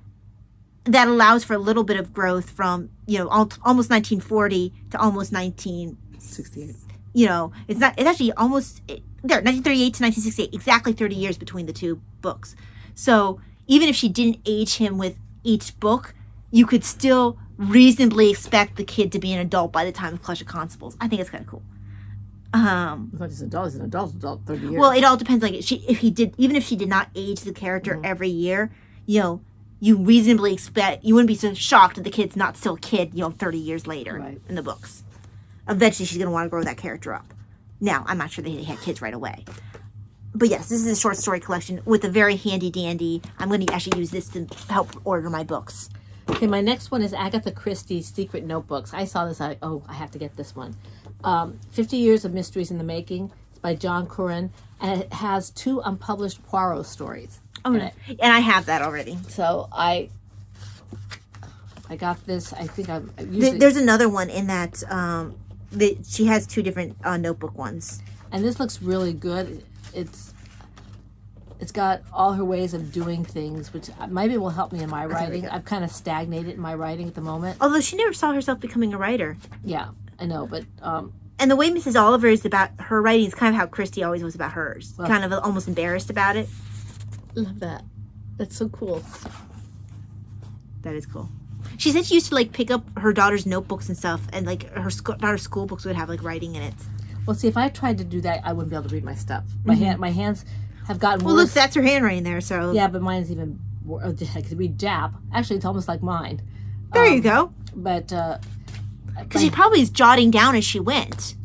that allows for a little bit of growth from almost 1940 to almost 68. It's actually almost 1938 to 1968, exactly 30 years between the two books. So even if she didn't age him with each book, you could still reasonably expect the kid to be an adult by the time of Clutch of Constables. I think it's kind of cool. It's not just adult, it's an adult 30 years. Well, it all depends. Like even if she did not age the character every year, you reasonably expect, you wouldn't be so shocked that the kid's not still a kid, 30 years later in the books. Eventually, she's going to want to grow that character up. Now, I'm not sure they had kids right away. But yes, this is a short story collection with a very handy dandy. I'm going to actually use this to help order my books. Okay, my next one is Agatha Christie's Secret Notebooks. I saw this. I have to get this one. 50 Years of Mysteries in the Making. It's by John Curran, and it has 2 unpublished Poirot stories. Oh, and I have that already. So I got this. I think I've usually, There's another one in that. She has 2 different notebook ones. and this looks really good. It's It's got all her ways of doing things, which maybe will help me in my writing. I've kind of stagnated in my writing at the moment. Although she never saw herself becoming a writer. Yeah, I know, but And the way Mrs. Oliver is about her writing is kind of how Christy always was about hers. Well, kind of almost embarrassed about it. love that. That's so cool. That is cool. She said she used to like pick up her daughter's notebooks and stuff, and like her daughter's school books would have like writing in it. Well, see, if I tried to do that, I wouldn't be able to read my stuff. My hands have gotten Well, worse. look, that's her handwriting there. So Yeah, but mine's even worse. I could read Jap. Actually, it's almost like mine. there you go. But Because she probably is jotting down as she went.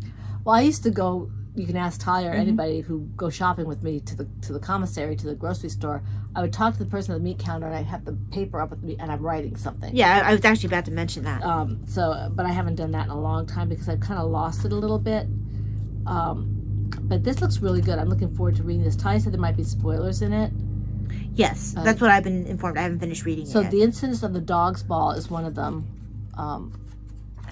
well, I used to go. You can ask Talia or anybody who go shopping with me to the commissary, to the grocery store. I would talk to the person at the meat counter, and I'd have the paper up with me, and I'm writing something. Yeah, I was actually about to mention that. But I haven't done that in a long time because I've kind of lost it a little bit. But this looks really good. I'm looking forward to reading this. Talia said there might be spoilers in it. Yes, that's what I've been informed. I haven't finished reading So it yet. the incidents of the dog's ball is one of them. I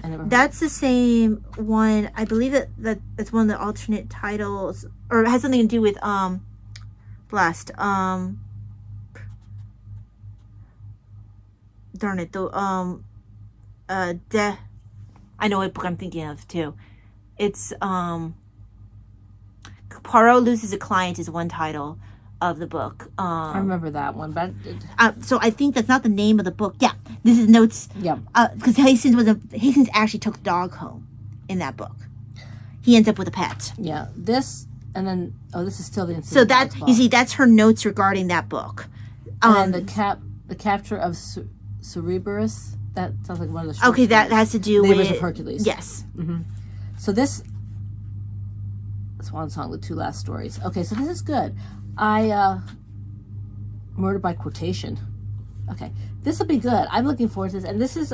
never heard. That's the same one. I believe that's one of the alternate titles, or it has something to do with Blast. Darn it, the I know what book I'm thinking of too. It's Poirot Loses a Client is one title of the book. I remember that one, but So I think that's not the name of the book. Yeah, this is notes. yeah. Because Hastings actually took the dog home in that book. He ends up with a pet. Yeah, this and then this is still the incident. So of the that dog's ball. you see, that's her notes regarding that book. And the capture of Cerberus. That sounds like one of the short Okay, that stories. has to do Neighbors with of Hercules. Yes. So this Swan Song, the two last stories. Okay, so this is good. Murder by Quotation. Okay, this will be good. I'm looking forward to this, and this is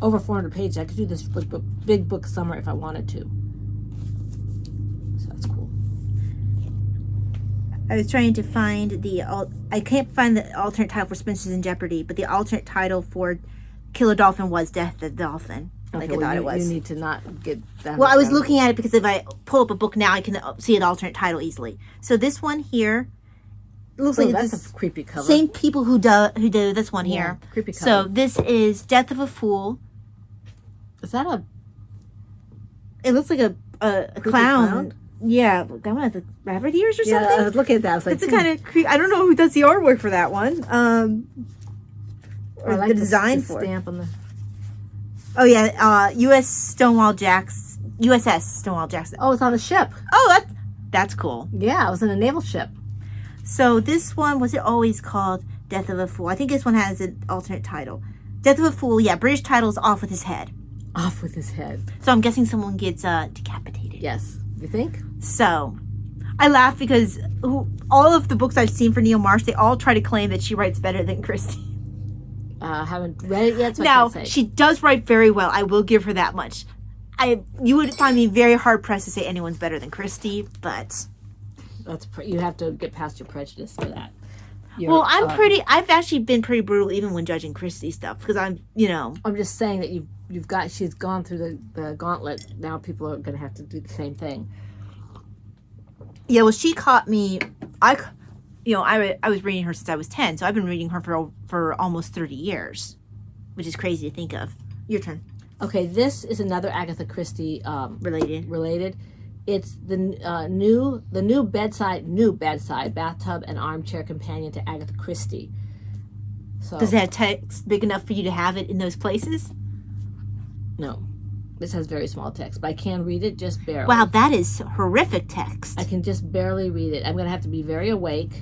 over 400 pages. I could do this big book summer if I wanted to. So that's cool. I was trying to find I can't find the alternate title for Spencer's in Jeopardy, but the alternate title for Killer Dolphin was Death the Dolphin. Like I thought it was. You need to not get that. Well, I was looking at it because if I pull up a book now, I can see an alternate title easily. So this one here looks like that's it's a creepy cover. same people who do this one here. creepy So cover. this is Death of a Fool. Is that a It looks like a clown. Yeah, that one has like rabbit ears or something. I was looking at that. I was like, It's a kind of I don't know who does the artwork for that one. Or I like the design the for it. stamp on the. Oh yeah, USS Stonewall Jackson. Oh, it's on the ship. Oh, that's cool. Yeah, it was in a naval ship. So this one, was it always called Death of a Fool? I think this one has an alternate title. Death of a Fool, yeah, British title is Off with His Head. Off with his head. So I'm guessing someone gets decapitated. Yes. You think? So I laugh because all of the books I've seen for Neil Marsh, they all try to claim that she writes better than Christie. Haven't read it yet, so Now, I can't say. she does write very well. I will give her that much. You would find me very hard pressed to say anyone's better than Christie, but You have to get past your prejudice for that. I've actually been pretty brutal even when judging Christie stuff because I'm just saying that she's gone through the gauntlet. Now people are going to have to do the same thing. Yeah, well, she caught me. I was reading her since I was 10, so I've been reading her for almost 30 years, which is crazy to think of. Your turn. Okay, this is another Agatha Christie Related. It's the new bedside bathtub and armchair companion to Agatha Christie. So Does it have text big enough for you to have it in those places? no, this has very small text, but I can read it just barely. Wow, that is horrific text. I can just barely read it. I'm going to have to be very awake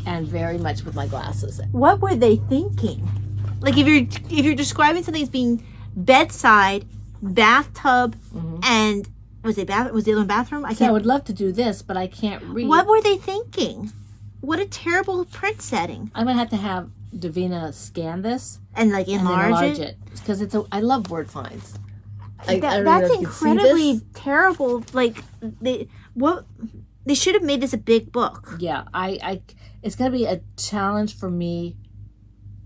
and very much with my glasses. What were they thinking? Like if you're describing something as being bedside, bathtub, and was the other one bathroom? I would love to do this, but I can't read. What were they thinking? What a terrible print setting. I'm going to have Davina scan this And like and then enlarge it because I love word finds. That's incredibly terrible. Like they should have made this a big book. Yeah, it's going to be a challenge for me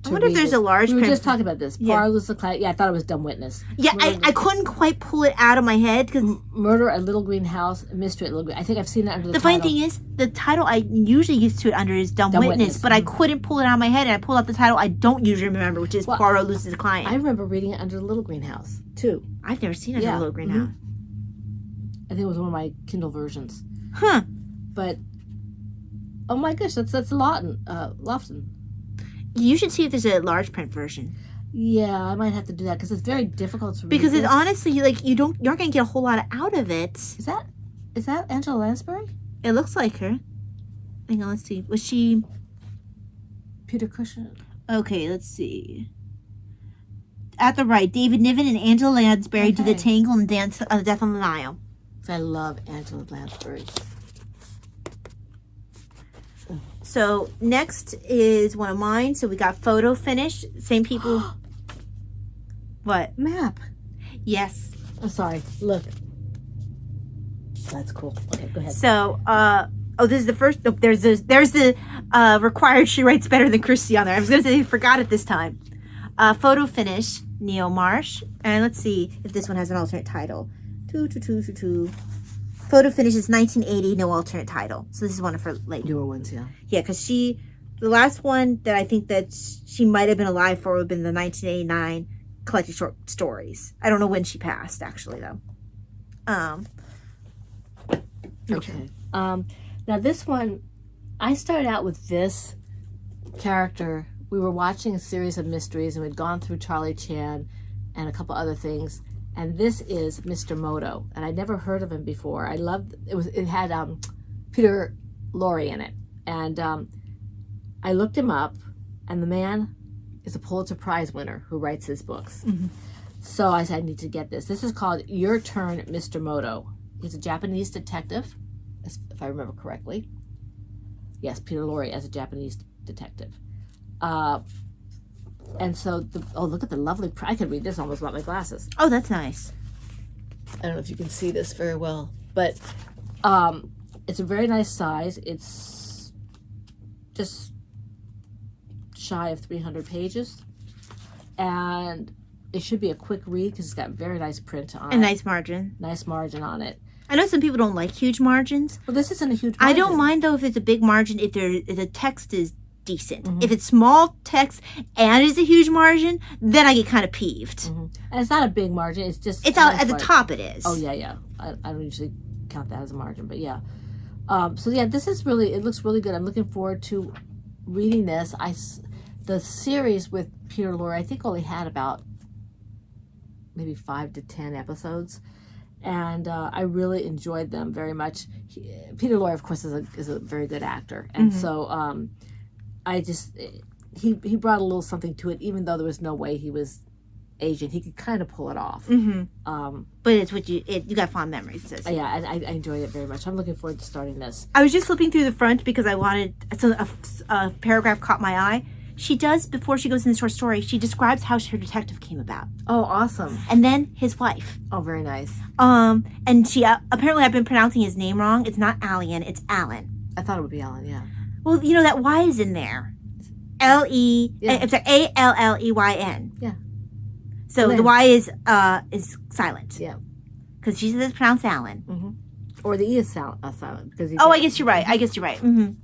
I wonder if read there's this. a large We were print. just talking about this. Yeah. Parlors of Cloud. Yeah, I thought it was Dumb Witness. Yeah, I couldn't quite pull it out of my head because Murder at Little Green House, Mystery at Little Green. I think I've seen it under the the title. funny thing is, the title I usually used to it under is Dumb Dumb Witness, Witness. but I couldn't pull it out of my head, and I pulled out the title I don't usually remember, which is Well, Poirot Loses a Client. I remember reading it under the Little Green House too. I've never seen it in Yeah. a Little Green Mhm. House. I think it was one of my Kindle versions. Huh. But oh my gosh, that's Lofton. You should see if there's a large print version. Yeah, I might have to do that because it's very difficult to read. Because it's this. honestly like you're not gonna get a whole lot out of it. Is that Angela Lansbury? It looks like her. Hang on, let's see. Was she Peter Cushing. okay? Let's see. At the right, David Niven and Angela Lansbury do the Okay. Tangle and Dance of the Death on the Nile. I love Angela Lansbury. So next is one of mine. So we got Photo Finish. Same people. What? Map. Yes. I'm sorry. Look. That's cool. Okay, go ahead. So, this is the first. Oh, there's the required. She writes better than Christy on there. I was gonna say I forgot it this time. Photo Finish, Neil Marsh, and let's see if this one has an alternate title. Photo Finish is 1980, no alternate title. So this is one of her late. Newer ones, yeah. Yeah, because the last one that I think that she might have been alive for would have been the 1989 collected short stories. I don't know when she passed, actually, though. Okay. Now this one, I started out with this character. We were watching a series of mysteries, and we'd gone through Charlie Chan and a couple other things. And this is Mr. Moto, and I'd never heard of him before. I loved it. It had Peter Lorre in it, and I looked him up, and the man is a Pulitzer Prize winner who writes his books. Mm-hmm. So I said, I need to get this. This is called Your Turn, Mr. Moto. He's a Japanese detective, if I remember correctly. Yes, Peter Lorre as a Japanese detective. And so, look at the lovely, I could read this almost without my glasses. Oh, that's nice. I don't know if you can see this very well, but it's a very nice size. It's just shy of 300 pages. And it should be a quick read because it's got very nice print on it. A nice margin. Nice margin on it. I know some people don't like huge margins. Well, this isn't a huge I margin. don't mind, though, if it's a big margin, if the text is decent. If it's small text and it's a huge margin, then I get kind of peeved. And it's not a big margin. It's just... It's out at the top it is. Oh, yeah. I don't usually count that as a margin, but yeah. So, yeah, this is really... It looks really good. I'm looking forward to reading this. The series with Peter Lorre, I think, only had about maybe 5 to 10 episodes. And I really enjoyed them very much. Peter Lorre, of course, is a very good actor. And so... he brought a little something to it, even though there was no way he was Asian. He could kind of pull it off. But it's what you got fond memories. It says. Yeah, I enjoyed it very much. I'm looking forward to starting this. I was just flipping through the front because I wanted a paragraph caught my eye. She does, before she goes in the short story, she describes how her detective came about, Oh, awesome. and then his wife. Oh, very nice. And she apparently I've been pronouncing his name wrong. It's not Allen, it's Alan. I thought it would be Alan, yeah. Well, you know that Y is in there. L-E, Yeah. I'm sorry, A-L-L-E-Y-N. Yeah. So Lynn. the Y is silent. Yeah. Because she says it's pronounced Alan. Or the E is silent because Oh, I guess you're right. And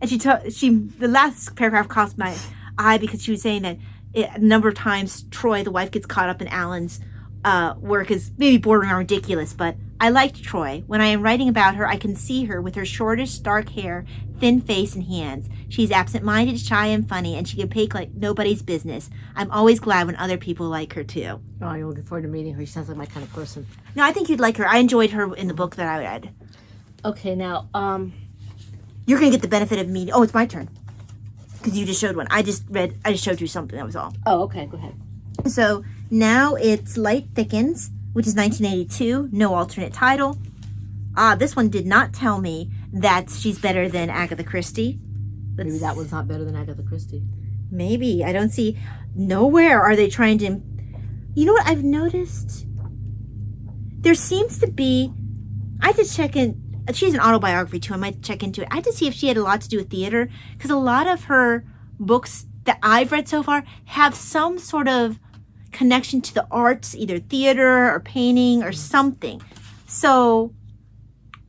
the last paragraph caught my eye because she was saying that a number of times Troy, the wife, gets caught up in Alan's work is maybe bordering on ridiculous, but I liked Troy. When I am writing about her, I can see her with her shortish, dark hair, thin face and hands. She's absent-minded, shy, and funny, and she can pick like nobody's business. I'm always glad when other people like her, too. Oh, I'm looking forward to meeting her. She sounds like my kind of person. No, I think you'd like her. I enjoyed her in the book that I read. Okay, now, You're going to get the benefit of me. Oh, it's my turn. Because you just showed one. I just showed you something. That was all. Oh, okay, go ahead. So now it's Light Thickens, which is 1982. No alternate title. This one did not tell me that she's better than Agatha Christie. Maybe that one's not better than Agatha Christie. Maybe. I don't see. Nowhere are they trying to. You know what I've noticed? There seems to be. I have to check in she's an autobiography too. I might check into it. I had to see if she had a lot to do with theater, because a lot of her books that I've read so far have some sort of connection to the arts, either theater or painting or something. So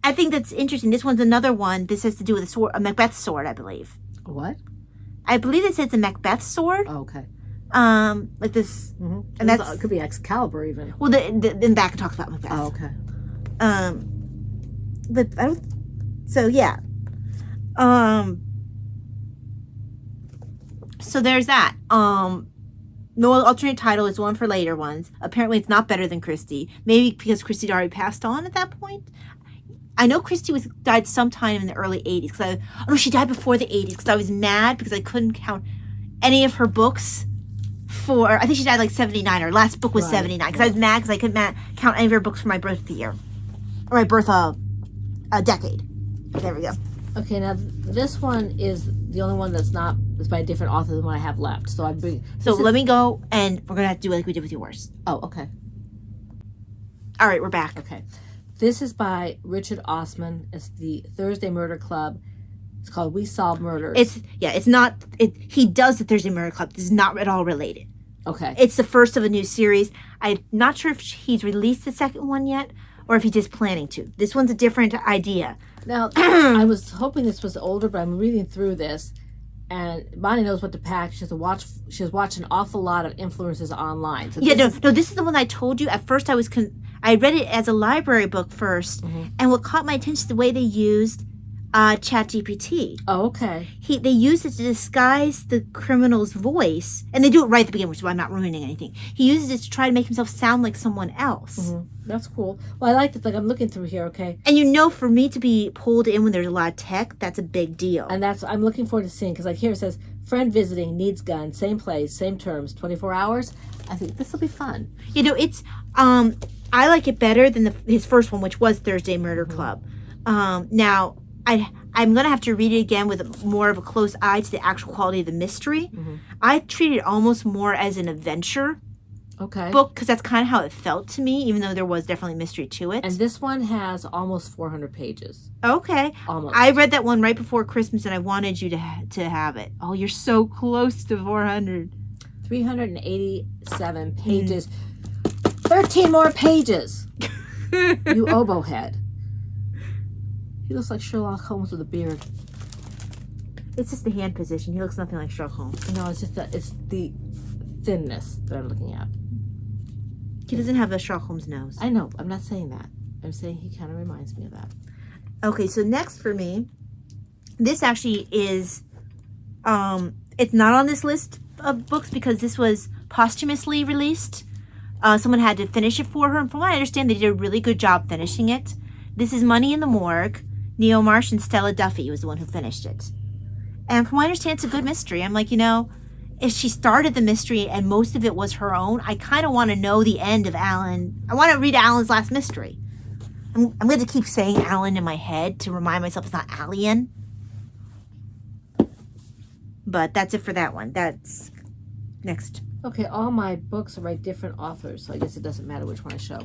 I think that's interesting. This one's another one. This has to do with a Macbeth sword, I believe. What? I believe it says a Macbeth sword. Oh, okay. Like this, And that's it could be Excalibur even. well. The back talks about Macbeth. Oh, okay. But I don't. So yeah. So there's that. No alternate title is one for later ones. Apparently, it's not better than Christie. Maybe because Christie had already passed on at that point. I know Christie died sometime in the early 80s. She died before the 80s because I was mad because I couldn't count any of her books I think she died like 79. Her last book was 79 because I was mad because I couldn't count any of her books for my birth year. Or my birth decade. There we go. Okay, now this one is the only one that's by a different author than what I have left. So let me go, and we're going to have to do like we did with yours. Oh, okay. All right, we're back. Okay. This is by Richard Osman. It's the Thursday Murder Club. It's called We Solve Murders. It's not, he does the Thursday Murder Club. This is not at all related. Okay. It's the first of a new series. I'm not sure if he's released the second one yet, or if he's just planning to. This one's a different idea. Now, I was hoping this was older, but I'm reading through this, and Bonnie knows what to pack. She has watched an awful lot of influences online. So this is the one I told you. At first, I read it as a library book first, and what caught my attention is the way they used ChatGPT. Oh, okay. They use it to disguise the criminal's voice, and they do it right at the beginning, which is why I'm not ruining anything. He uses it to try to make himself sound like someone else. That's cool. Well, I like it. Like, I'm looking through here, okay? And for me to be pulled in when there's a lot of tech, that's a big deal. And I'm looking forward to seeing, because like here it says, friend visiting, needs gun, same place, same terms, 24 hours. I think this will be fun. It's, I like it better than his first one, which was Thursday Murder Club. Now, I'm going to have to read it again with more of a close eye to the actual quality of the mystery. I treat it almost more as an adventure book, because that's kind of how it felt to me, even though there was definitely mystery to it. And this one has almost 400 pages. Okay. Almost. I read that one right before Christmas, and I wanted you to have it. Oh, you're so close to 400. 387 pages. 13 more pages. You oboe head. He looks like Sherlock Holmes with a beard. It's just the hand position. He looks nothing like Sherlock Holmes. No, it's just it's the thinness that I'm looking at. He doesn't have a Sherlock Holmes nose. I know. I'm not saying that. I'm saying he kind of reminds me of that. Okay, so next for me, this actually is, it's not on this list of books because this was posthumously released. Someone had to finish it for her, and from what I understand, they did a really good job finishing it. This is Money in the Morgue. Neo Marsh and Stella Duffy was the one who finished it. And from what I understand, it's a good mystery. I'm like, if she started the mystery and most of it was her own, I kind of want to know the end of Alan. I want to read Alan's last mystery. I'm going to keep saying Alan in my head to remind myself it's not Alien. But that's it for that one. That's next. Okay, all my books are by different authors, so I guess it doesn't matter which one I show.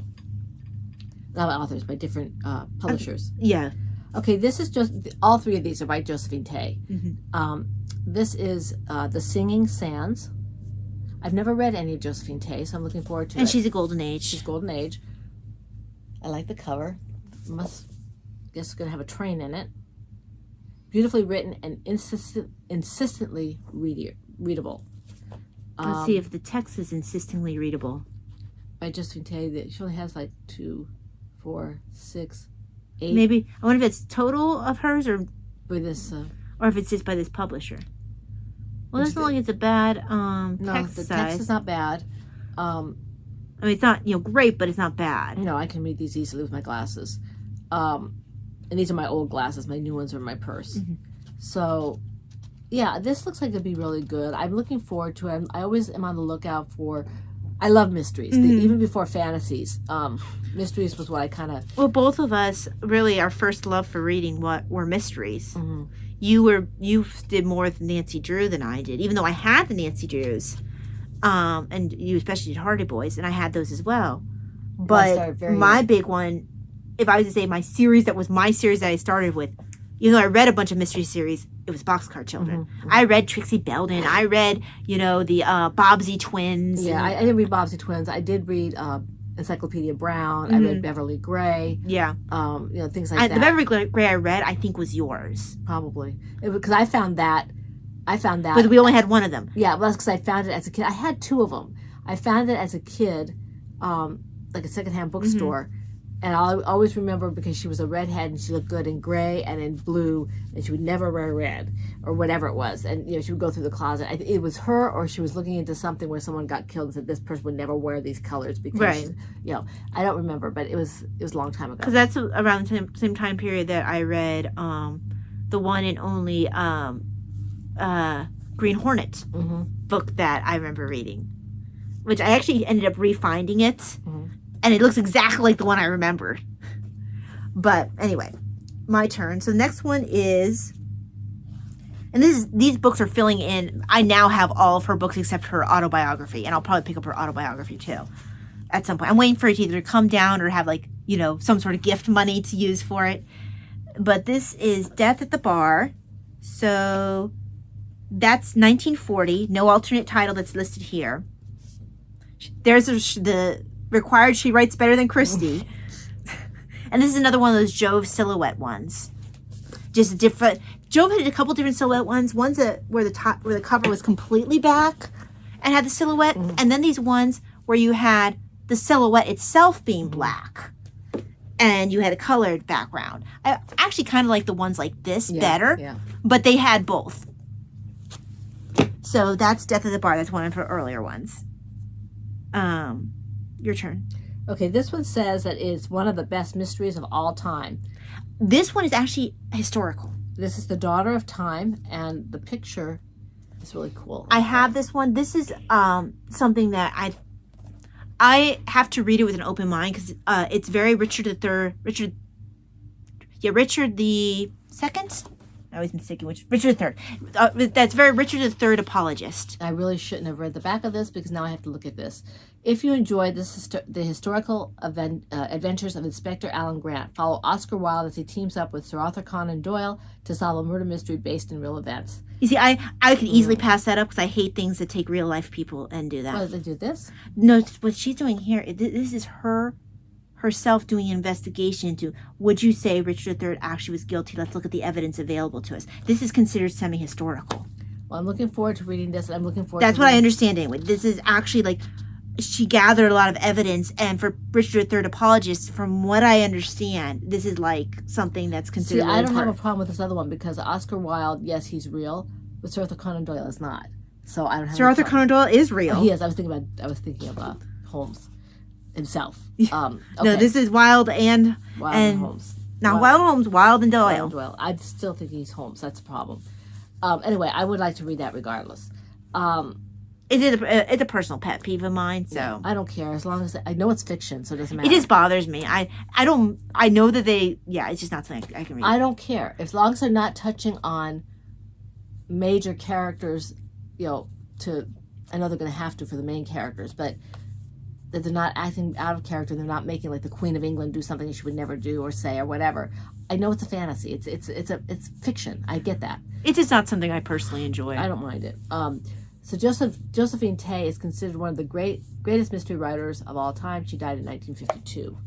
Not by authors, by different publishers. Yeah. Okay, this is all three of these are by Josephine Tey. This is The Singing Sands. I've never read any of Josephine Tey, so I'm looking forward to it. And she's a golden age. She's golden age. I like the cover. Guess it's going to have a train in it. Beautifully written and insistently readable. Let's see if the text is insistently readable. By Josephine Tey, she only has like 2, 4, 6, 8. Maybe I wonder if it's total of hers or with this, or if it's just by this publisher. Well, that's not like it's a bad no, text the size. text is not bad. I mean, it's not great, but it's not bad. No, I can read these easily with my glasses. And these are my old glasses. My new ones are in my purse. So, yeah, this looks like it'd be really good. I'm looking forward to it. I always am on the lookout for. I love mysteries, even before fantasies. Mysteries was what I kind of. Well, both of us really our first love for reading were mysteries. You did more with Nancy Drew than I did, even though I had the Nancy Drews, and you especially did Hardy Boys, and I had those as well. But my big one if I was to say my series that was my series that I started with, even though I read a bunch of mystery series, it was Boxcar Children. I read Trixie Belden. I read, the Bobbsey Twins. Yeah, I didn't read Bobbsey Twins. I did read Encyclopedia Brown. I read Beverly Gray. Yeah. Things like that. The Beverly Gray I read, I think, was yours. Probably. Because I found that. But we only had one of them. Yeah, well, that's because I found it as a kid. I had two of them. I found it as a kid, like a secondhand bookstore. And I'll always remember because she was a redhead and she looked good in gray and in blue, and she would never wear red or whatever it was. And she would go through the closet. It was her, or she was looking into something where someone got killed and said this person would never wear these colors because I don't remember, but it was a long time ago. Because that's around the same time period that I read the one and only Green Hornet book that I remember reading, which I actually ended up refinding it. And it looks exactly like the one I remembered. But anyway, my turn. So the next one is, and these books are filling in. I now have all of her books except her autobiography, and I'll probably pick up her autobiography too at some point. I'm waiting for it to either come down or have some sort of gift money to use for it. But this is Death at the Bar. So that's 1940. No alternate title that's listed here. There's the required she writes better than Christie. And this is another one of those Jove silhouette ones. Just a different. Jove had a couple different silhouette ones. Ones where the cover was completely back and had the silhouette, and then these ones where you had the silhouette itself being black and you had a colored background. I actually kind of like the ones like this better, but they had both. So that's Death at the Bar. That's one of her earlier ones. Your turn. Okay, this one says that it's one of the best mysteries of all time. This one is actually historical. This is The Daughter of Time, and the picture is really cool. I have this one. This is something that I have to read it with an open mind because it's very Richard the Second. I always mistaken which Richard III. That's very Richard III apologist. I really shouldn't have read the back of this because now I have to look at this. If you enjoyed the historical adventures of Inspector Alan Grant, follow Oscar Wilde as he teams up with Sir Arthur Conan Doyle to solve a murder mystery based in real events. You see, I could easily pass that up because I hate things that take real life people and do that. Oh, they do this? No, what she's doing here, this is herself doing an investigation into, would you say Richard III actually was guilty? Let's look at the evidence available to us. This is considered semi-historical. Well, I'm looking forward to reading this. I'm looking forward That's what I understand anyway. This is actually like, she gathered a lot of evidence, and for Richard III apologists, from what I understand, this is like something that's considered. See, I don't have a problem with this other one because Oscar Wilde, yes, he's real, but Sir Arthur Conan Doyle is not. So I don't have. Sir Arthur Conan Doyle is real. Oh, he is. I was thinking of Holmes himself. Okay. No, this is Wilde and Holmes. Now Wilde and Holmes, Wilde and Doyle. Doyle. I still think he's Holmes. That's a problem. Anyway, I would like to read that regardless. It's a personal pet peeve of mine, so yeah, I don't care as long as I know it's fiction, so it doesn't matter. It just bothers me. I know that it's just not something I can read. I don't care as long as they're not touching on major characters. I know they're going to have to for the main characters, but that they're not acting out of character. They're not making like the Queen of England do something she would never do or say or whatever. I know it's a fantasy. It's fiction. I get that. It's just not something I personally enjoy. I don't mind it. So Josephine Tey is considered one of the greatest mystery writers of all time. She died in 1952.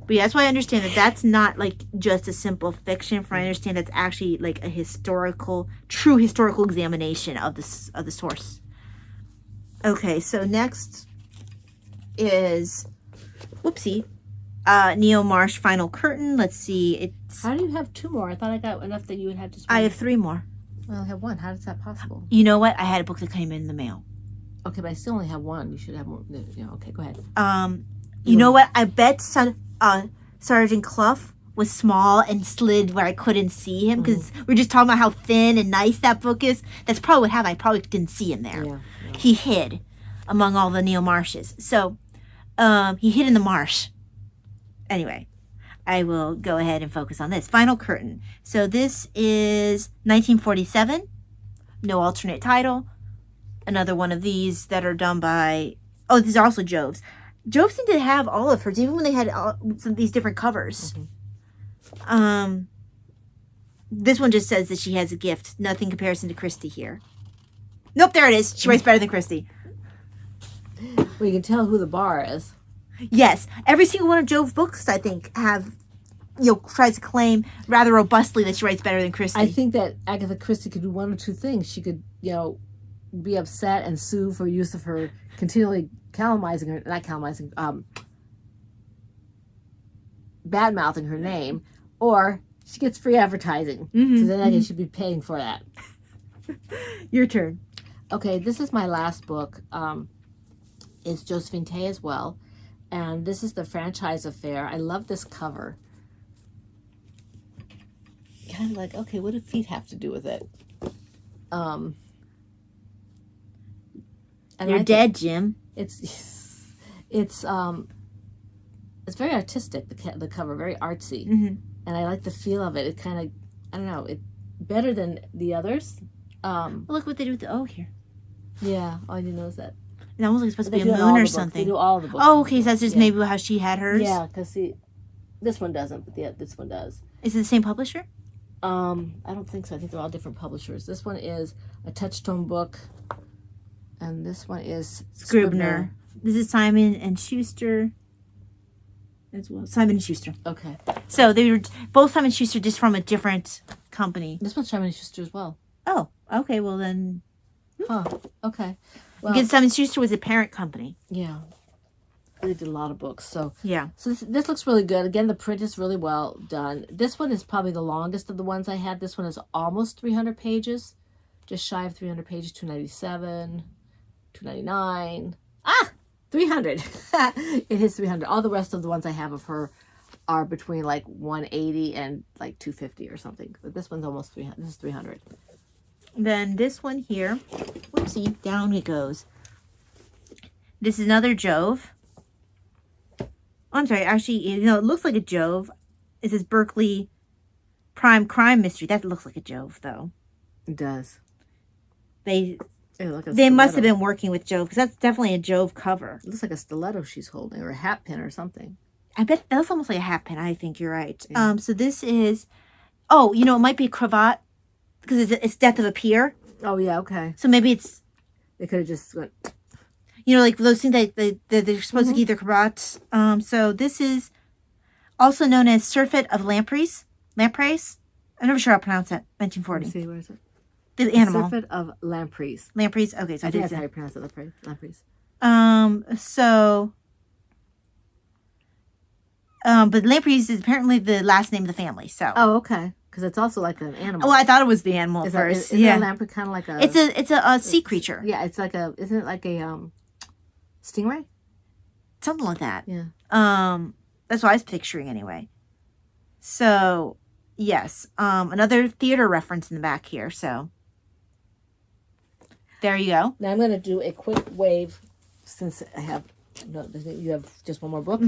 But yeah, that's why I understand that that's not like just a simple fiction. For I understand that's actually like a true historical examination of the source. Okay, so next is, Neo Marsh Final Curtain. Let's see. How do you have two more? I thought I got enough that you would have to. I have three more. I only have one. How is that possible? You know what? I had a book that came in the mail. Okay, but I still only have one. You should have more. Okay, go ahead. You know what? I bet Sergeant Clough was small and slid where I couldn't see him because we're just talking about how thin and nice that book is. That's probably what happened. I probably didn't see him there. Yeah. He hid among all the Neo Marshes. So he hid in the marsh. Anyway, I will go ahead and focus on this. Final Curtain. So this is 1947. No alternate title. Another one of these that are done by... Oh, these are also Jove's. Jove seemed to have all of hers, even when they had some of these different covers. This one just says that she has a gift. Nothing comparison to Christie here. Nope, there it is. She writes better than Christie. Well, you can tell who the bar is. Yes. Every single one of Jove's books, I think, have, tries to claim rather robustly that she writes better than Christie. I think that Agatha Christie could do one or two things. She could, be upset and sue for use of her continually bad-mouthing her name, or she gets free advertising. So then I should be paying for that. Your turn. Okay, this is my last book. It's Josephine Tey as well. And this is The Franchise Affair. I love this cover. Kind of like, okay, what do feet have to do with it? And You're dead, Jim. It's very artistic, the cover, very artsy. And I like the feel of it. It kind of, I don't know, it better than the others. Look what they do with the O here. Yeah, all you know is that. It almost looks supposed to be a moon or something. They do all the books. Oh, okay, so that's just maybe how she had hers? Yeah, because see, this one doesn't, but this one does. Is it the same publisher? I don't think so. I think they're all different publishers. This one is a Touchstone book, and this one is Scribner. This is Simon and Schuster as well. Simon and Schuster. Okay. So they were both Simon and Schuster, just from a different company. This one's Simon and Schuster as well. Oh, okay. Well then, Huh. Okay. Well, because Simon and Schuster was a parent company. yeah. They did a lot of books, so Yeah. So this looks really good. Again, the print is really well done. This one is probably the longest of the ones I had. This one is almost 300 pages, just shy of 300 pages. 297, 299. 300. It is 300. All the rest of the ones I have of her are between like 180 and like 250 or something. But this one's almost 300. This is 300. Then this one here, whoopsie, down it goes. This is another Jove. I'm sorry, actually, it looks like a Jove. It says Berkeley Prime Crime Mystery. That looks like a Jove, though. It does. They Like must have been working with Jove, because that's definitely a Jove cover. It looks like a stiletto she's holding, or a hat pin or something. I bet that looks almost like a hat pin. I think you're right. Yeah. So this is, it might be a cravat, because it's Death of a Peer. Oh, yeah, okay. So maybe it's, They could have just went... like those things that they're supposed to keep their cravats. So this is also known as Surfeit of Lampreys. Lampreys? I'm never sure how to pronounce that. 1940. Let's see, where is it? The animal. Surfeit of Lampreys. Lampreys. Okay, so I think this that's how is you pronounce it, Lampreys. But Lampreys is apparently the last name of the family. So. Oh, okay. Because it's also like an animal. Well, I thought it was the animal Is first. a lamprey kind of like a... It's a sea creature. Yeah, it's like a... Isn't it like a stingray? Something like that. Yeah. That's what I was picturing anyway. So, yes. Another theater reference in the back here. So, there you go. Now I'm going to do a quick wave since I have... No, you have just one more book.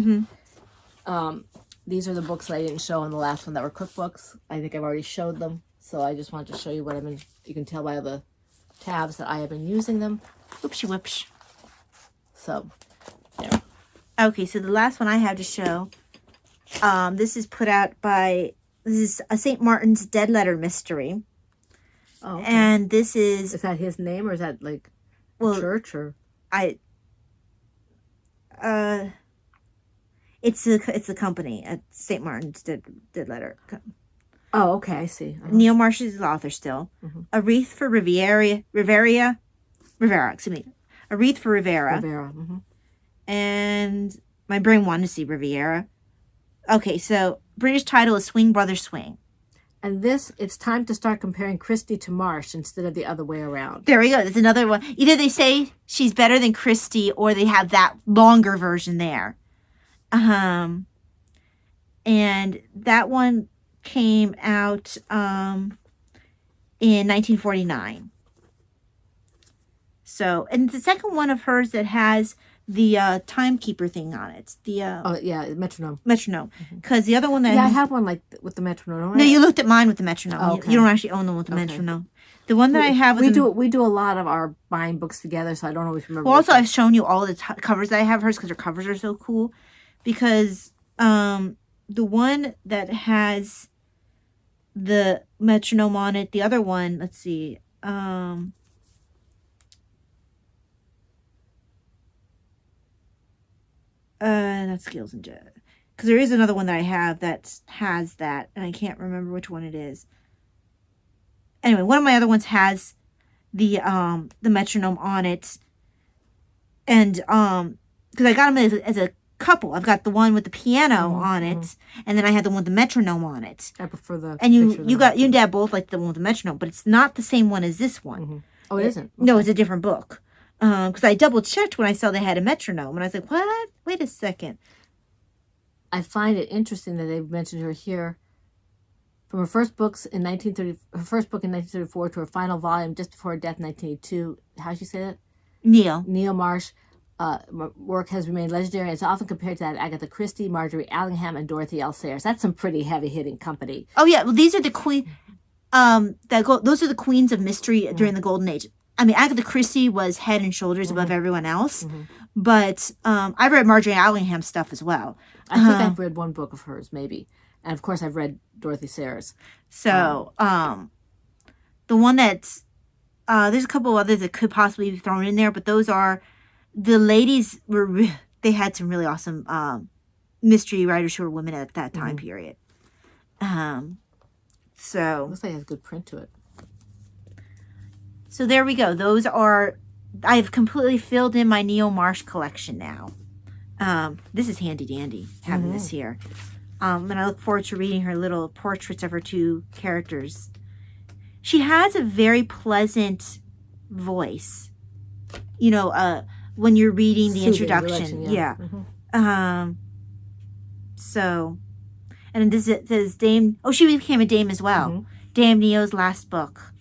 These are the books that I didn't show in the last one that were cookbooks. I think I've already showed them. So I just wanted to show you what I've been... You can tell by the tabs that I have been using them. Whoopsie whoopsh. So, there. Okay, so the last one I have to show, this is put out by, this is a St. Martin's Dead Letter Mystery. Oh, okay. And this is... Is that his name, or is that like a church, or... It's a company at St. Martin's Dead Letter. Oh, okay, I see. Neil Marsh is the author still. A Wreath for Rivera, excuse me. A Wreath for Rivera. And my brain wanted to see Riviera. Okay, so British title is Swing Brother Swing. And this, it's time to start comparing Christie to Marsh instead of the other way around. There we go. There's another one. Either they say she's better than Christie, or they have that longer version there. And that one came out in 1949. So, and the second one of hers that has the timekeeper thing on it. The oh yeah, metronome. Metronome. Because the other one that I have one like with the metronome. No, you looked at mine with the metronome. Oh, okay. You don't actually own the one with the metronome. The one that I have. We do a lot of our buying books together, so I don't always remember. Well, also I've shown you all the covers that I have hers because her covers are so cool. Because the one that has the metronome on it, the other one, let's see. That's Skills and Jet. Because there is another one that I have that has that, and I can't remember which one it is. Anyway, one of my other ones has the metronome on it, and because I got them as a couple. I've got the one with the piano on it, and then I had the one with the metronome on it. I prefer the. And you and Dad both like the one with the metronome, but it's not the same one as this one. Oh, it isn't. Okay. No, it's a different book. Because I double checked when I saw they had a metronome, and I was like, "What? Wait a second." I find it interesting that they mentioned her here. From her first book in 1934 to her final volume just before her death in 1982. How did you say that? Neil Marsh. Work has remained legendary and is often compared to that of Agatha Christie, Marjorie Allingham, and Dorothy L. Sayers. That's some pretty heavy-hitting company. Oh yeah, well these are the queen. Those are the queens of mystery during the Golden Age. I mean, Agatha Christie was head and shoulders above everyone else, but I've read Marjorie Allingham stuff as well. I think I've read one book of hers, maybe, and of course I've read Dorothy Sayers. So the one that's there's a couple of others that could possibly be thrown in there, but those are the ladies they had some really awesome mystery writers who were women at that time period. So looks like it has good print to it. So there we go. Those are, I've completely filled in my Neil Marsh collection now. This is handy dandy having this here. And I look forward to reading her little portraits of her two characters. She has a very pleasant voice. You know, when you're reading the introduction. Yeah. So, and this says Dame, she became a dame as well. Dame Neo's last book.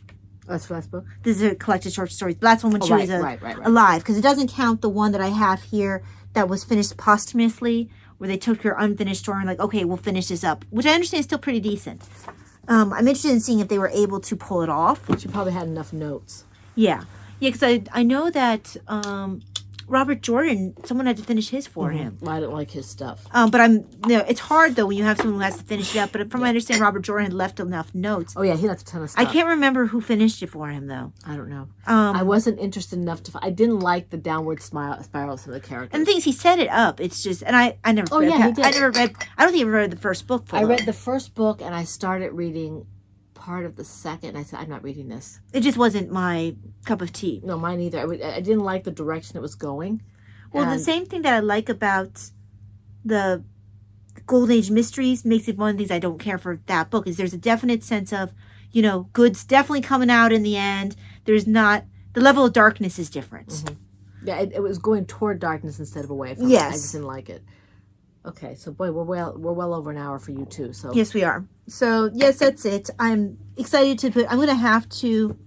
That's the last book? This is a collected short stories. That's one when she was alive. Because it doesn't count the one that I have here that was finished posthumously, where they took her unfinished story and like, okay, we'll finish this up. Which I understand is still pretty decent. I'm interested in seeing if they were able to pull it off. She probably had enough notes. Yeah. Yeah, because I know that Robert Jordan, someone had to finish his for him. Well, I don't like his stuff. But it's hard though when you have someone who has to finish it up. But from what I understand, Robert Jordan had left enough notes. Oh yeah, he left a ton of stuff. I can't remember who finished it for him though. I don't know. I wasn't interested enough to. I didn't like the downward spiral of some of the characters. And the thing is, he set it up. It's just, and I never. Oh yeah, he did. I never read. I don't think I ever read the first book. I read the first book and I started reading part of the second. I said, I'm not reading this. It just wasn't my cup of tea. No, mine either. I didn't like the direction it was going. Well, the same thing that I like about the Golden Age Mysteries makes it one of the things I don't care for that book is there's a definite sense of, good's definitely coming out in the end. There's not, the level of darkness is different. Yeah, it was going toward darkness instead of away from it. I just didn't like it. Okay, so boy, we're well over an hour for you too. So yes, we are. So yes, that's it. I'm excited I'm going to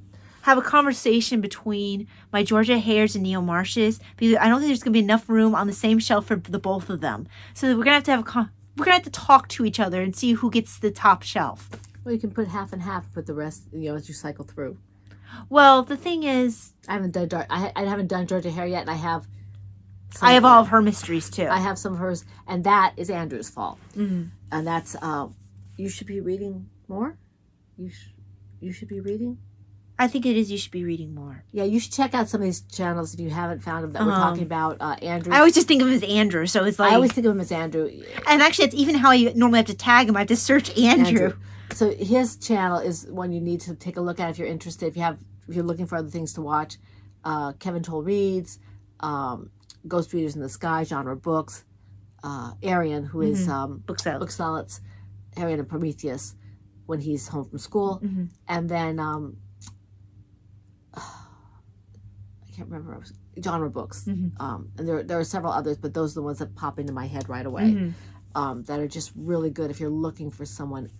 have a conversation between my Georgia Hares and Neil Marshes because I don't think there's going to be enough room on the same shelf for the both of them. So we're going to have to talk to each other and see who gets the top shelf. Well, you can put half and half, put the rest, as you cycle through. Well, the thing is, I haven't done Georgia Hare yet, and I have all of her mysteries too. I have some of hers, and that is Andrew's fault. And that's you should be reading more. You should be reading. I think it is. You should be reading more. Yeah, you should check out some of these channels if you haven't found them that we're talking about. Andrew. I always just think of him as Andrew, so it's like I always think of him as Andrew. And actually, it's even how I normally have to tag him. I have to search Andrew. So his channel is one you need to take a look at if you're interested. If you're looking for other things to watch, Kevin Toll Reads, Ghost Readers in the Sky, Genre Books, Arian, who is Book Zealots, Arian and Prometheus when he's home from school, and then I can't remember, Genre Books, and there are several others, but those are the ones that pop into my head right away, that are just really good if you're looking for someone.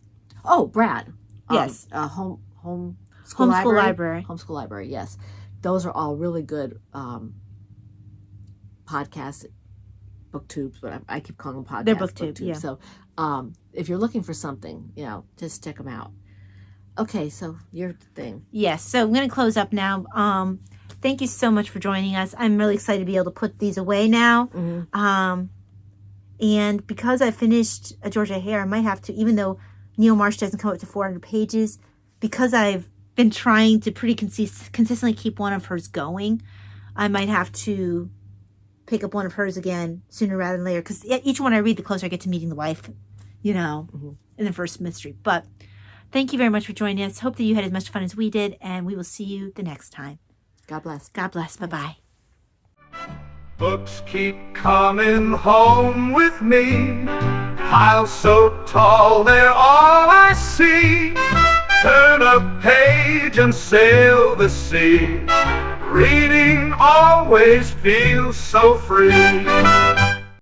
Oh, Brad. Yes. Homeschool Library. Homeschool Library, yes. Those are all really good podcasts, booktubes, but I keep calling them podcasts. They're booktube, yeah. So if you're looking for something, just check them out. Okay, so your thing. Yes, so I'm going to close up now. Thank you so much for joining us. I'm really excited to be able to put these away now. And because I finished a Georgia Hare, I might have to, even though Neil Marsh doesn't come up to 400 pages, because I've been trying to pretty consistently keep one of hers going, I might have to pick up one of hers again sooner rather than later. Because each one I read, the closer I get to meeting the wife, in the first mystery. But thank you very much for joining us. Hope that you had as much fun as we did, and we will see you the next time. God bless. God bless. Bye-bye. Books keep coming home with me. Piles so tall, they're all I see. Turn a page and sail the sea. Reading always feels so free.